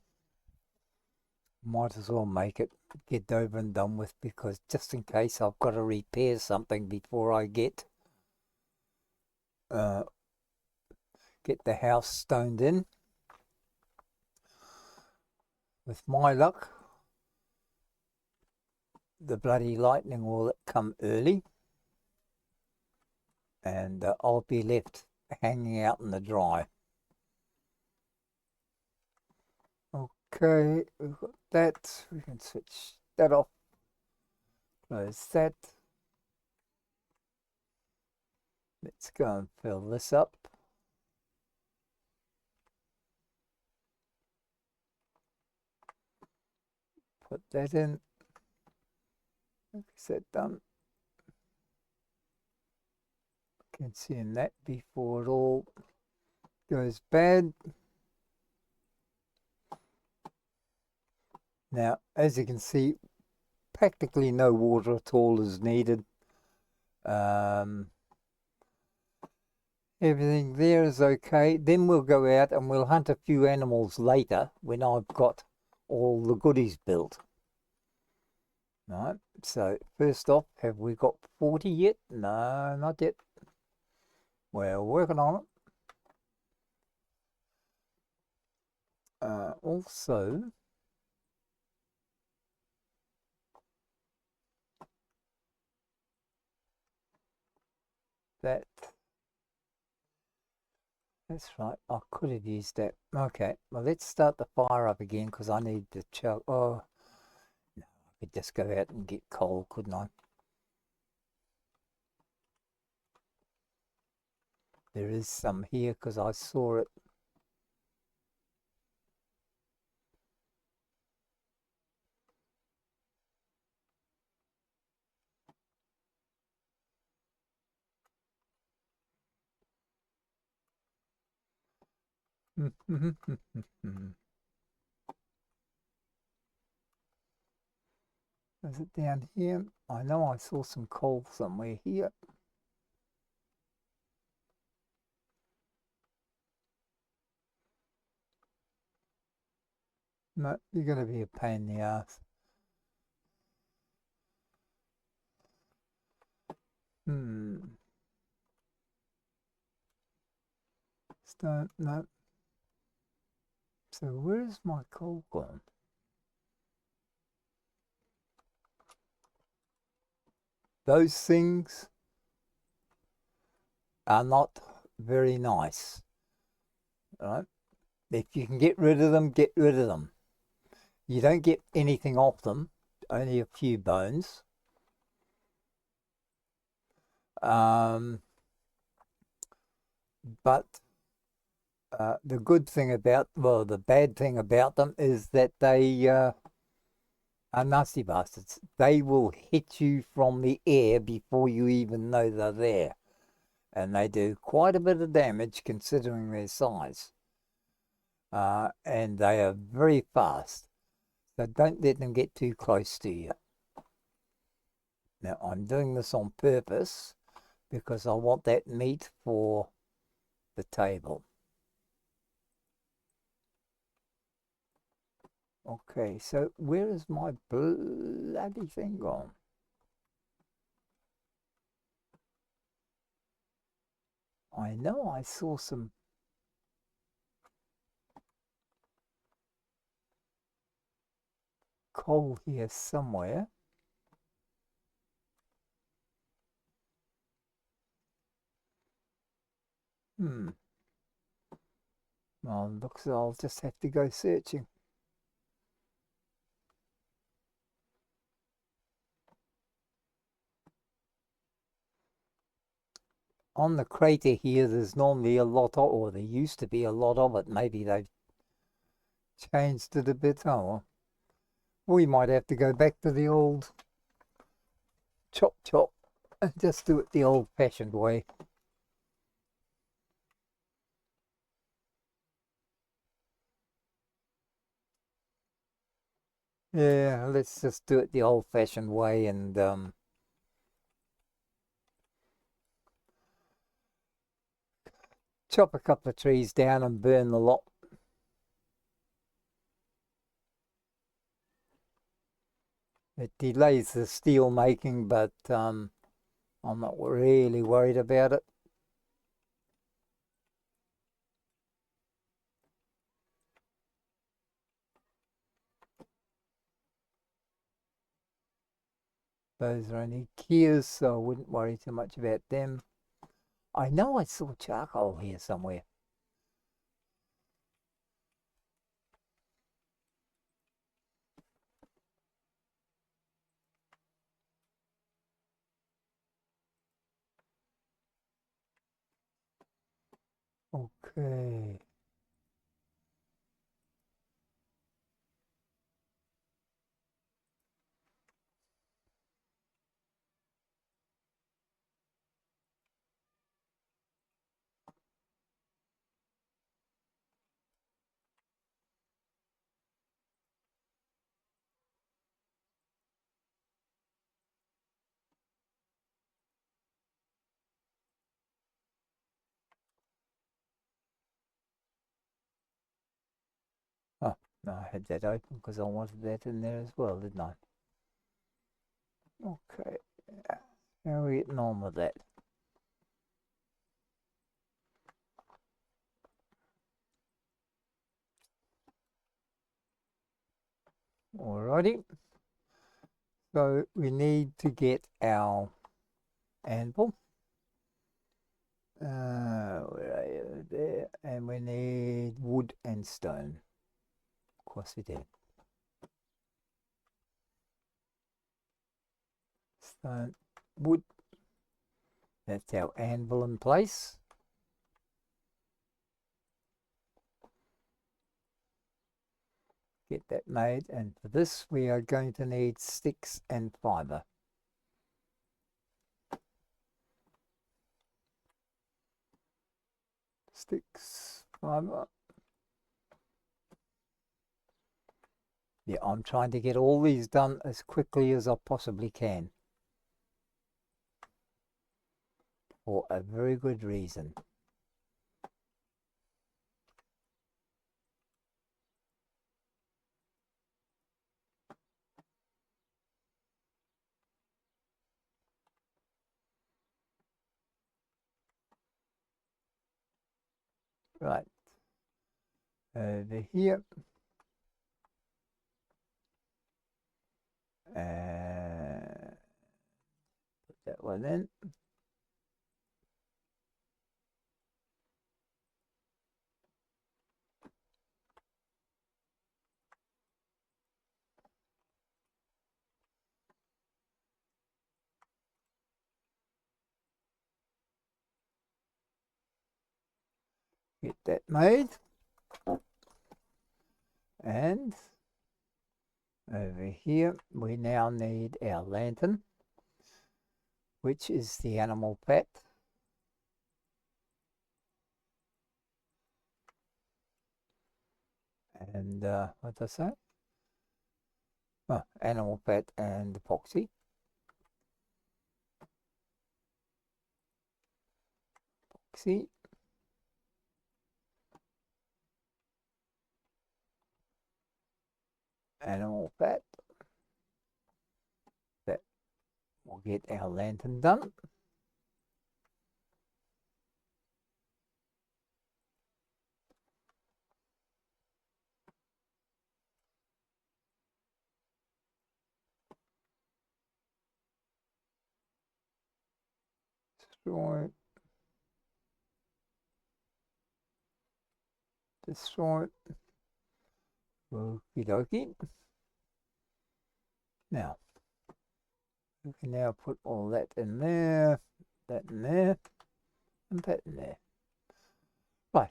Might as well make it, get over and done with, because just in case I've got to repair something before I get the house stoned in. With my luck, the bloody lightning will come early, and I'll be left hanging out in the dry. Okay, we've got that. We can switch that off. Close that. Let's go and fill this up. Put that in. Is that done? Consume that before it all goes bad. Now, as you can see, practically no water at all is needed. Everything there is okay. Then we'll go out and we'll hunt a few animals later when I've got all the goodies built. Right, so first off, have we got 40 yet? No, not yet. We're working on it. Also, that's right, I could have used that. Okay, well, let's start the fire up again because I need to choke. Oh, no, I could just go out and get coal, couldn't I? There is some here because I saw it. Is it down here? I know I saw some coal somewhere here. No, you're going to be a pain in the ass. Stone, no. So where's my coal gone? Those things are not very nice. Right? If you can get rid of them, get rid of them. You don't get anything off them, only a few bones. But the good thing about, well, the bad thing about them is that they are nasty bastards. They will hit you from the air before you even know they're there. and they do quite a bit of damage considering their size. And they are very fast, so don't let them get too close to you. Now, I'm doing this on purpose because I want that meat for the table. Okay, so where is my bloody thing gone? I know I saw some coal here somewhere. Well, looks like I'll just have to go searching. On the crater here, there's normally a lot of, or there used to be a lot of it. Maybe they've changed it a bit. Oh, well. We might have to go back to the old chop and just do it the old-fashioned way. Yeah, let's just do it the old-fashioned way and chop a couple of trees down and burn the lot. It delays the steel making, but I'm not really worried about it. Those are only Kias, so I wouldn't worry too much about them. I know I saw charcoal here somewhere. Okay. Oh, no, I had that open because I wanted that in there as well, didn't I? Okay. How are we getting on with that? Alrighty. So we need to get our anvil. Where are you? There. And we need wood and stone. Of course we do. Stone, wood. That's our anvil in place. Get that made, and for this we are going to need sticks and fibre. Sticks, fibre. Yeah, I'm trying to get all these done as quickly as I possibly can. For a very good reason. Right. Over here. Put that one in. Get that made. And over here we now need our lantern, which is the animal fat. and what does that? Oh, animal fat and epoxy. Epoxy. Animal fat. That will get our lantern done. Destroy. Destroy. Okie dokie. Now, we can now put all that in there, that in there, and that in there. Right,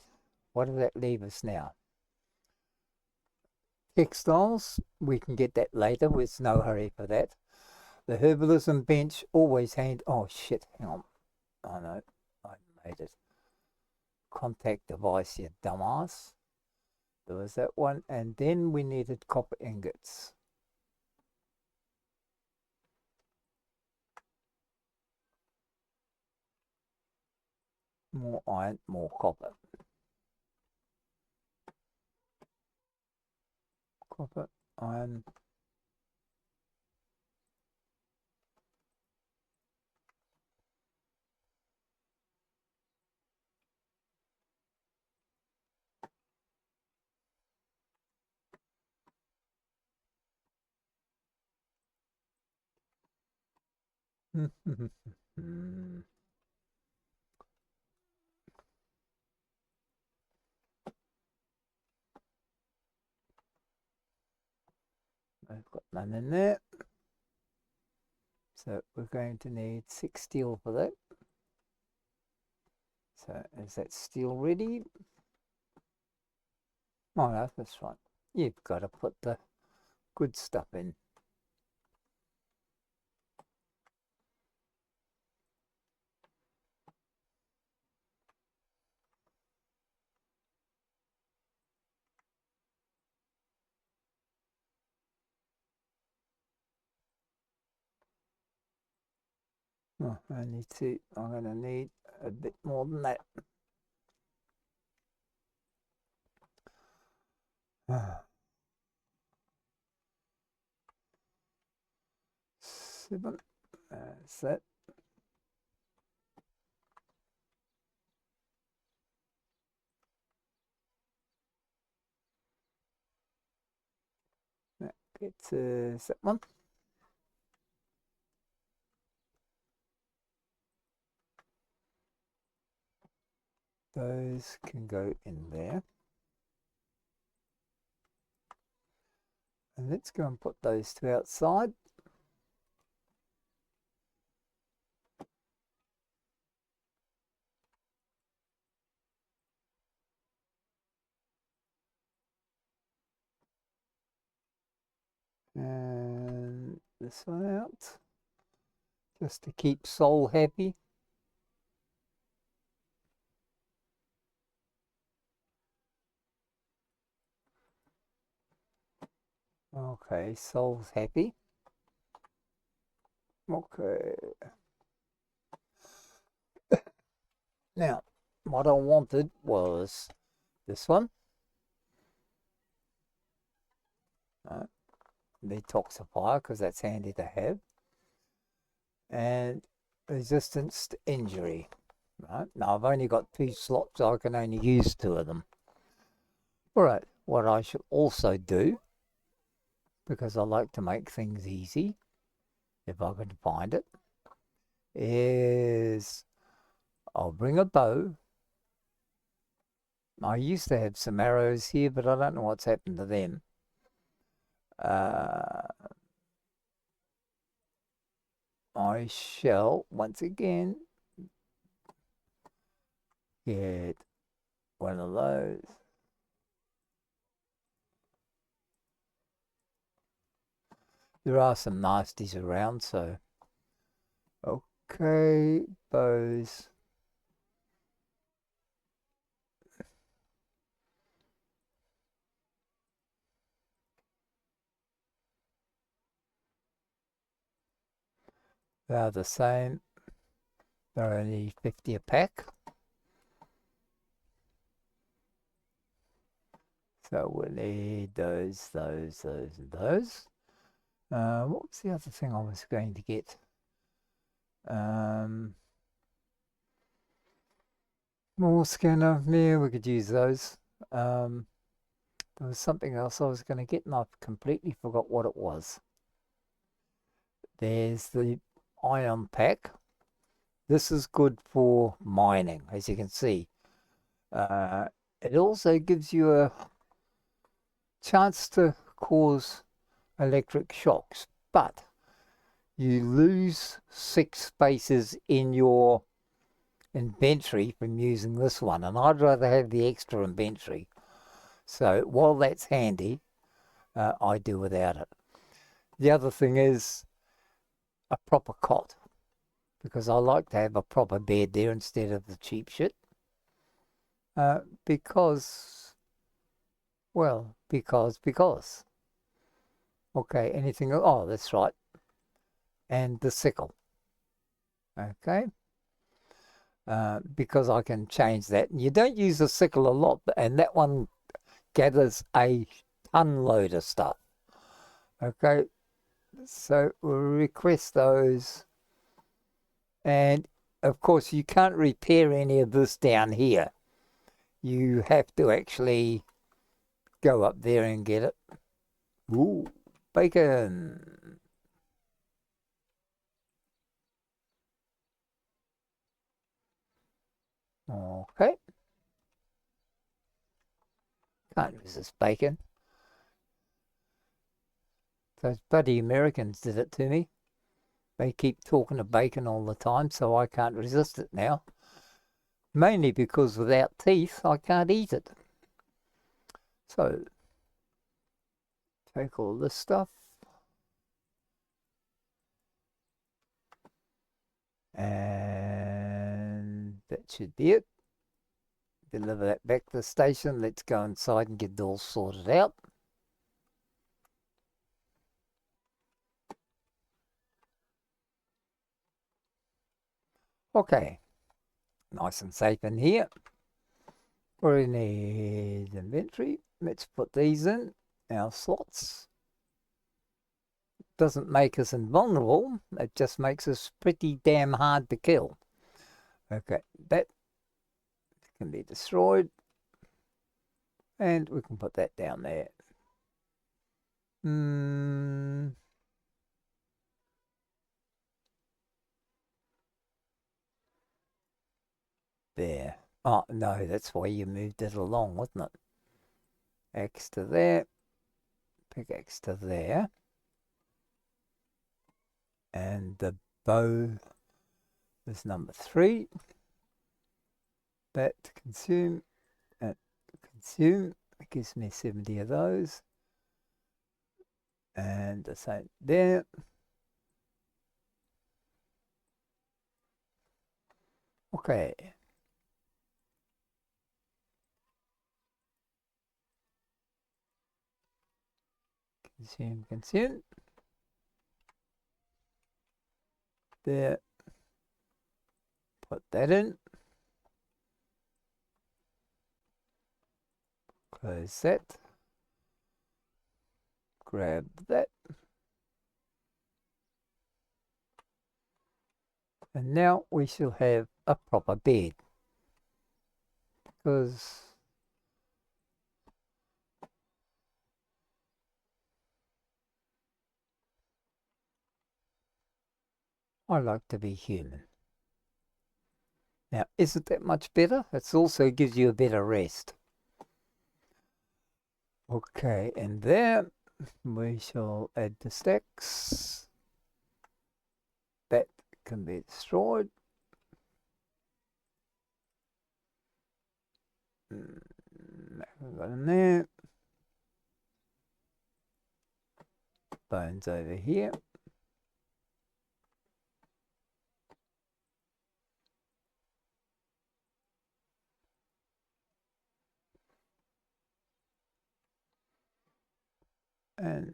what does that leave us now? Textiles, we can get that later, there's no hurry for that. The herbalism bench, always oh shit, hang on. Oh no, I made it. Contact device, you dumbass. There was that one, and then we needed copper ingots. More iron, more copper. Copper, iron. I've got none in there. So we're going to need 6 steel for that. So is that steel ready? Oh no, that's right. You've got to put the good stuff in. Oh, I'm going to need a bit more than that. Seven. That's that. That gets that one. Those can go in there. And let's go and put those two outside. And this one out. Just to keep Sol happy. Okay, Sol's happy. Okay. Now, what I wanted was this one. Detoxifier, because that's handy to have. And resistance to injury. Right. Now, I've only got 2 slots, so I can only use 2 of them. All right. What I should also do, because I like to make things easy, if I can find it, is I'll bring a bow. I used to have some arrows here, but I don't know what's happened to them. I shall, once again, get one of those. There are some nasties around, so... Okay, bows. They're the same. They're only 50 a pack. So we'll need those, and those. What was the other thing I was going to get? More scanner. Yeah, we could use those. There was something else I was going to get and I completely forgot what it was. There's the ion pack. This is good for mining, as you can see. It also gives you a chance to cause electric shocks, but you lose 6 spaces in your inventory from using this one, and I'd rather have the extra inventory. So while that's handy, I do without it. The other thing is a proper cot, because I like to have a proper bed there instead of the cheap shit. Because, well, because. Okay, anything? Oh, that's right. And the sickle. Okay. Because I can change that. You don't use the sickle a lot, and that one gathers a ton load of stuff. Okay, so we'll request those. And of course, you can't repair any of this down here. You have to actually go up there and get it. Ooh, bacon. Okay, can't resist bacon. Those bloody Americans did it to me. They keep talking of bacon all the time, so I can't resist it now. Mainly because without teeth, I can't eat it. So, take all this stuff. And that should be it. Deliver that back to the station. Let's go inside and get it all sorted out. Okay, nice and safe in here. We need inventory. Let's put these in our slots. Doesn't make us invulnerable. It just makes us pretty damn hard to kill. Okay, that can be destroyed. And we can put that down there. There. Oh, no, that's why you moved it along, wasn't it? X to there. Pickaxe to there. And the bow is number 3. That consume and consume. It gives me 70 of those. And the same there. Okay. Consume. There. Put that in. Close that. Grab that. And now we shall have a proper bed. Because I like to be human. Now, isn't that much better? It also gives you a better rest. Okay, and there we shall add the stacks. That can be destroyed. Got in there. Bones over here. And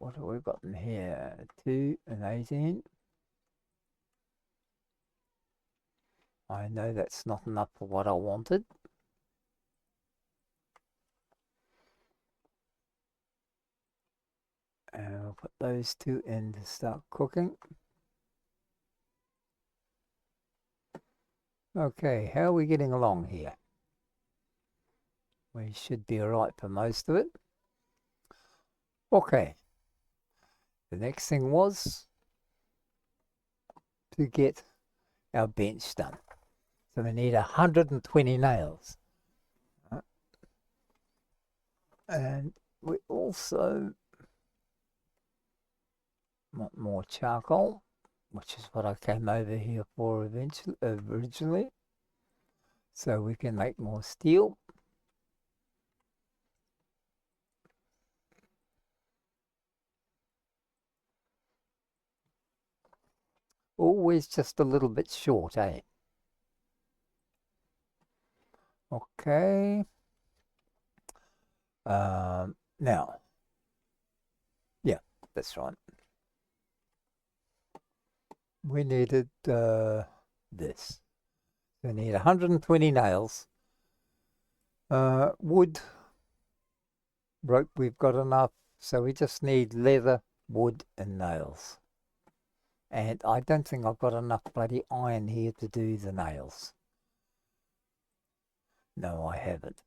what have we got in here? 2 and 18. I know that's not enough for what I wanted. And we'll put those 2 in to start cooking. Okay, how are we getting along here? We should be all right for most of it. Okay. The next thing was to get our bench done. So we need 120 nails. And we also want more charcoal, which is what I came over here for originally. So we can make more steel. Always just a little bit short, eh? Okay. Now, yeah, that's right. We needed this. We need 120 nails. Wood, rope, we've got enough. So we just need leather, wood, and nails. And I don't think I've got enough bloody iron here to do the nails. No, I haven't.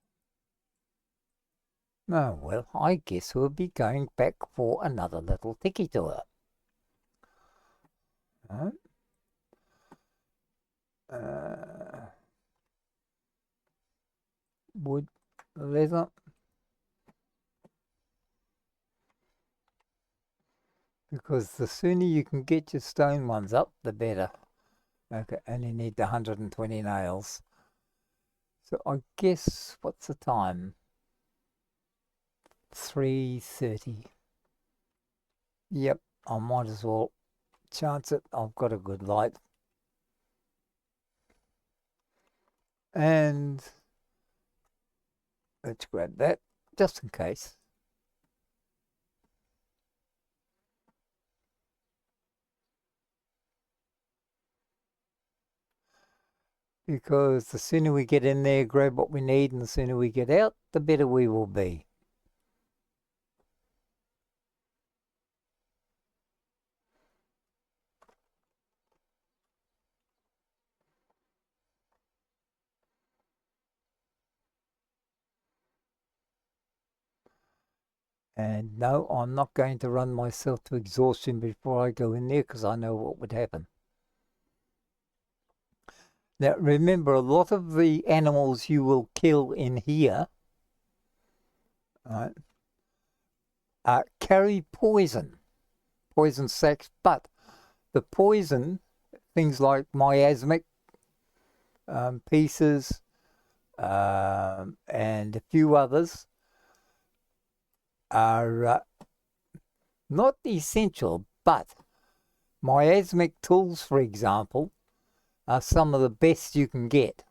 Oh, well, I guess we'll be going back for another little tiki tour. Wood, leather. Because the sooner you can get your stone ones up, the better. Okay, only need the 120 nails. So I guess, what's the time? 3:30. Yep, I might as well chance it. I've got a good light. And let's grab that, just in case. Because the sooner we get in there, grab what we need, and the sooner we get out, the better we will be. And no, I'm not going to run myself to exhaustion before I go in there, because I know what would happen. Now, remember, a lot of the animals you will kill in here, right, carry poison sacs, but the poison, things like miasmic pieces and a few others, are not essential, but miasmic tools, for example, are some of the best you can get.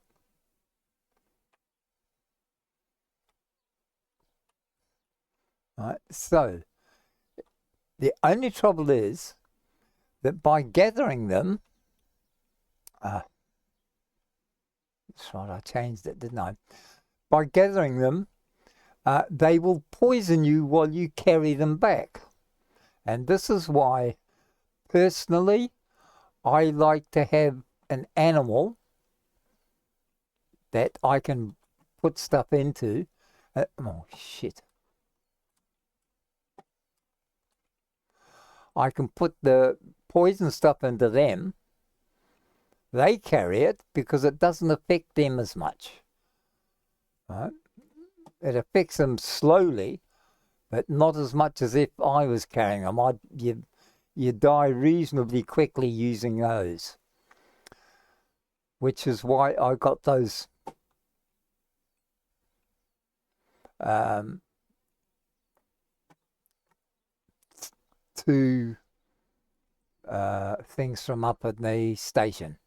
Right, so the only trouble is that by gathering them, that's right, I changed it, didn't I? By gathering them, they will poison you while you carry them back. And this is why, personally, I like to have an animal that I can put stuff into. Oh, shit. I can put the poison stuff into them. They carry it because it doesn't affect them as much. Right? It affects them slowly, but not as much as if I was carrying them. You die reasonably quickly using those, which is why I got those two things from up at the station.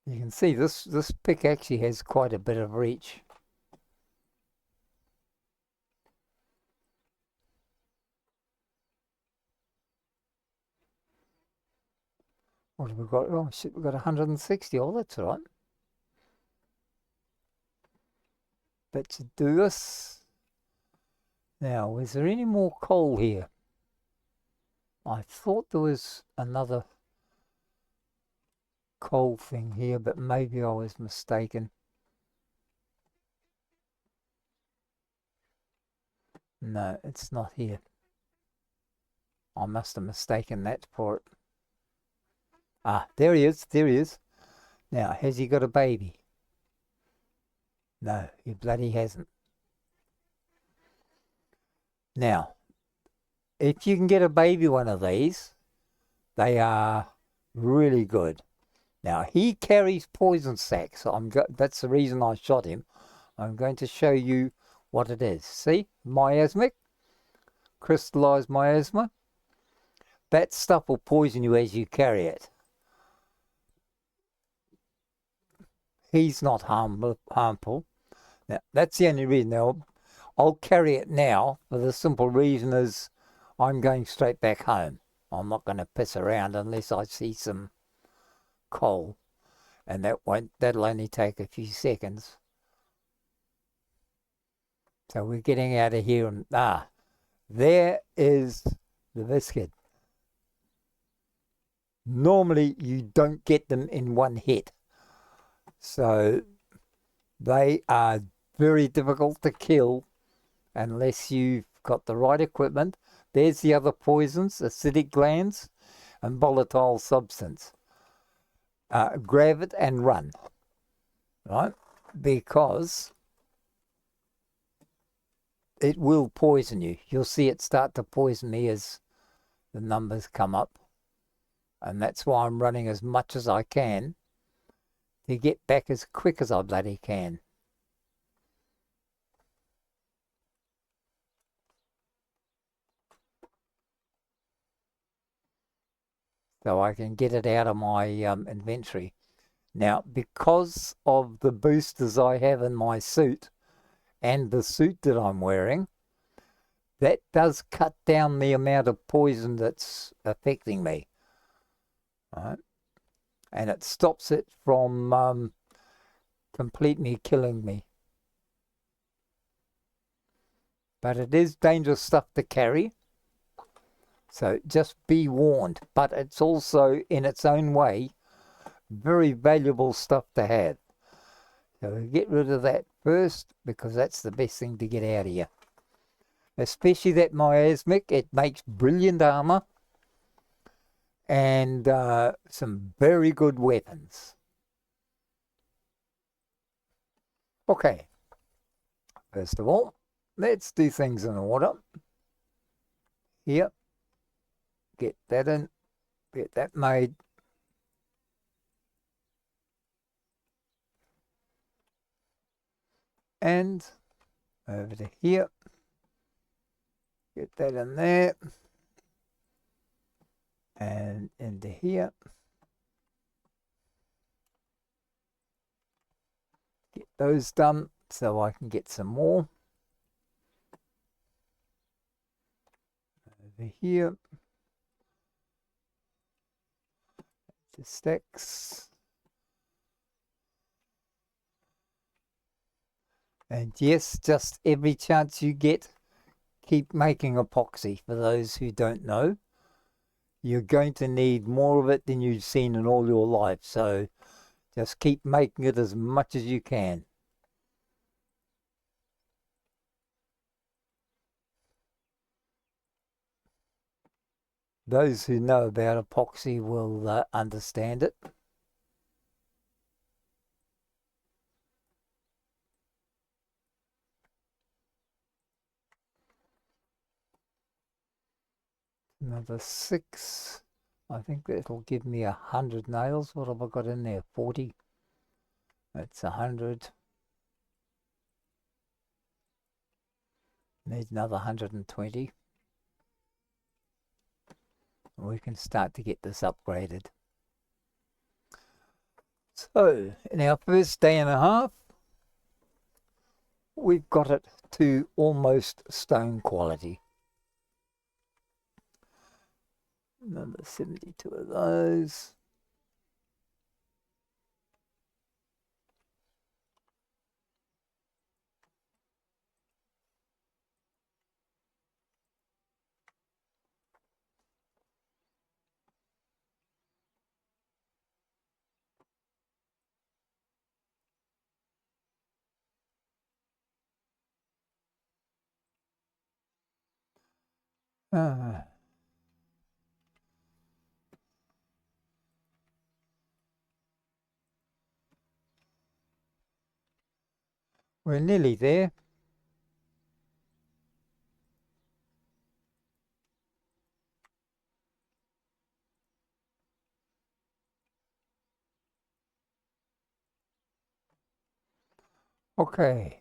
You can see this pick actually has quite a bit of reach. What have we got? Oh shit, we've got 160. Oh, that's all right. That should do us. Now, is there any more coal here? I thought there was another coal thing here, but maybe I was mistaken. No, it's not here. I must have mistaken that for it. Ah, there he is. There he is. Now, has he got a baby? No, he bloody hasn't. Now, if you can get a baby one of these, they are really good. Now, he carries poison sacs. So that's the reason I shot him. I'm going to show you what it is. See? Miasmic. Crystallized miasma. That stuff will poison you as you carry it. He's not harmful. Now, that's the only reason. Now, I'll carry it now for the simple reason is I'm going straight back home. I'm not going to piss around unless I see some coal, and that'll only take a few seconds. So we're getting out of here, and there is the biscuit. Normally you don't get them in one hit, so they are very difficult to kill unless you've got the right equipment. There's the other poisons: acidic glands and volatile substance. Grab it and run, right? Because it will poison you. You'll see it start to poison me as the numbers come up. And that's why I'm running as much as I can to get back as quick as I bloody can. So I can get it out of my inventory. Now, because of the boosters I have in my suit and the suit that I'm wearing, that does cut down the amount of poison that's affecting me. Right? And it stops it from completely killing me. But it is dangerous stuff to carry. So just be warned. But it's also, in its own way, very valuable stuff to have. So we'll get rid of that first, because that's the best thing to get out of here. Especially that miasmic. It makes brilliant armor and some very good weapons. Okay, first of all, let's do things in order. Here, get that in, get that made. And over to here, get that in there. And into here. Get those done so I can get some more. Over here. The sticks. And yes, just every chance you get, keep making epoxy. For those who don't know, you're going to need more of it than you've seen in all your life. So just keep making it as much as you can. Those who know about epoxy will understand it. Another 6. I think that'll give me 100 nails. What have I got in there? 40. That's 100. Need another 120. We can start to get this upgraded. So, in our first day and a half, we've got it to almost stone quality. Another 72 of those. Ah, we're nearly there. Okay,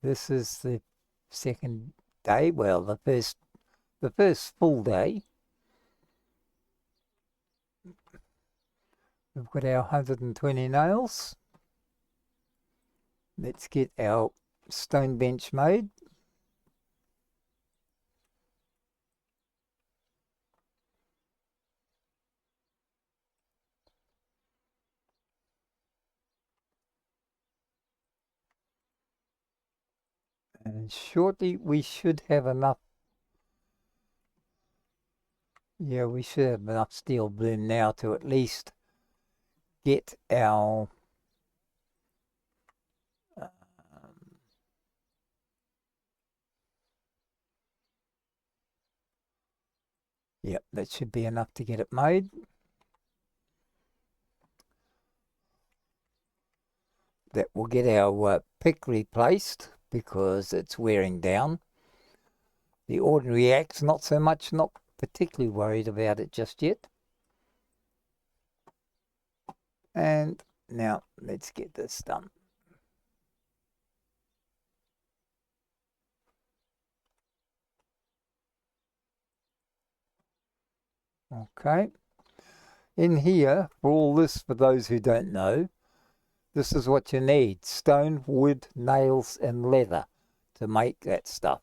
this is the second day. Well, the first full day. We've got our 120 nails. Let's get our stone bench made. And shortly we should have enough. Yeah, we should have enough steel bloom now to at least get our yep, that should be enough to get it made. That will get our pick replaced because it's wearing down. The ordinary axe, not so much, not particularly worried about it just yet. And now let's get this done. Okay. In here, for all this, for those who don't know, this is what you need: stone, wood, nails, and leather to make that stuff.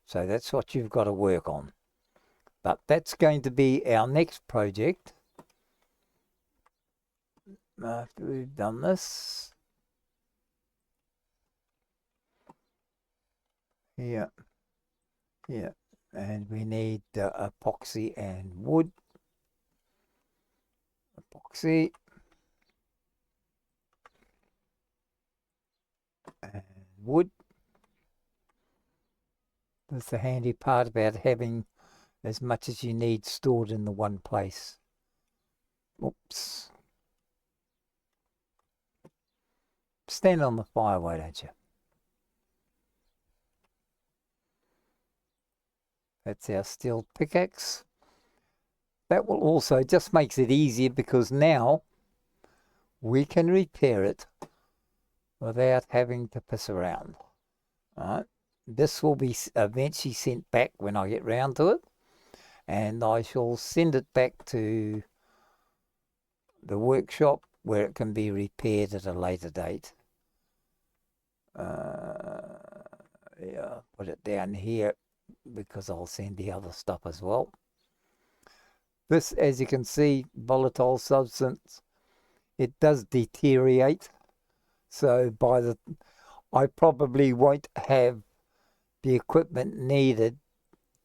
So that's what you've got to work on. But that's going to be our next project. After we've done this. Yeah. Yeah. And we need epoxy and wood. Epoxy. And wood. That's the handy part about having as much as you need stored in the one place. Oops. Stand on the fire, why don't you? That's our steel pickaxe. That will also just makes it easier because now we can repair it without having to piss around. All right. This will be eventually sent back when I get round to it, and I shall send it back to the workshop where it can be repaired at a later date. Yeah, put it down here because I'll send the other stuff as well. This, as you can see, volatile substance, it does deteriorate. So I probably won't have the equipment needed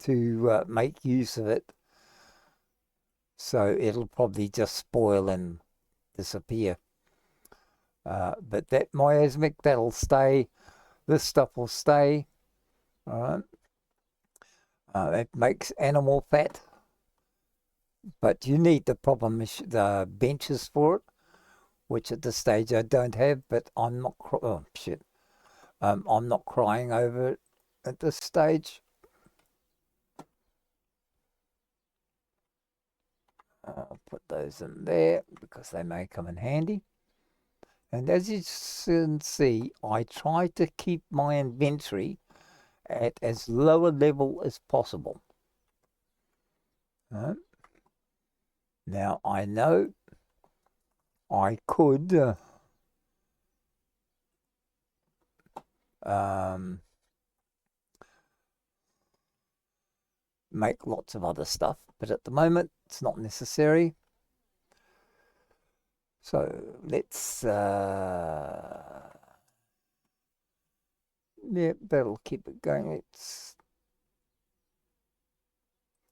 to make use of it. So it'll probably just spoil and disappear. But that miasmic, that'll stay. This stuff will stay. All right. It makes animal fat. But you need the proper the benches for it, which at this stage I don't have, but I'm not, oh shit. I'm not crying over it at this stage. I'll put those in there because they may come in handy. And as you can see, I try to keep my inventory at as low a level as possible. Now, I know I could make lots of other stuff, but at the moment it's not necessary. So let's yeah, that'll keep it going. Let's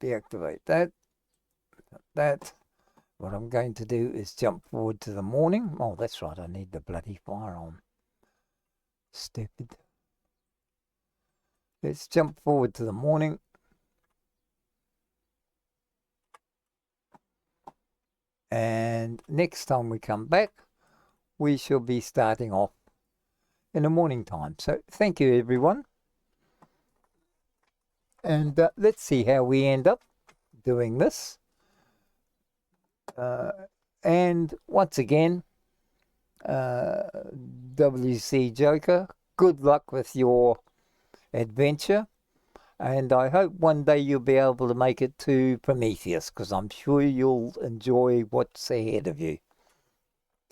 deactivate that. What I'm going to do is jump forward to the morning. Oh, that's right, I need the bloody fire on. Stupid. Let's jump forward to the morning. And next time we come back, we shall be starting off in the morning time. So thank you, everyone. And let's see how we end up doing this. And once again, WC Joker, good luck with your adventure. And I hope one day you'll be able to make it to Prometheus, because I'm sure you'll enjoy what's ahead of you.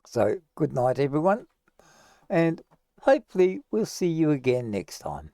So good night, everyone. And hopefully we'll see you again next time.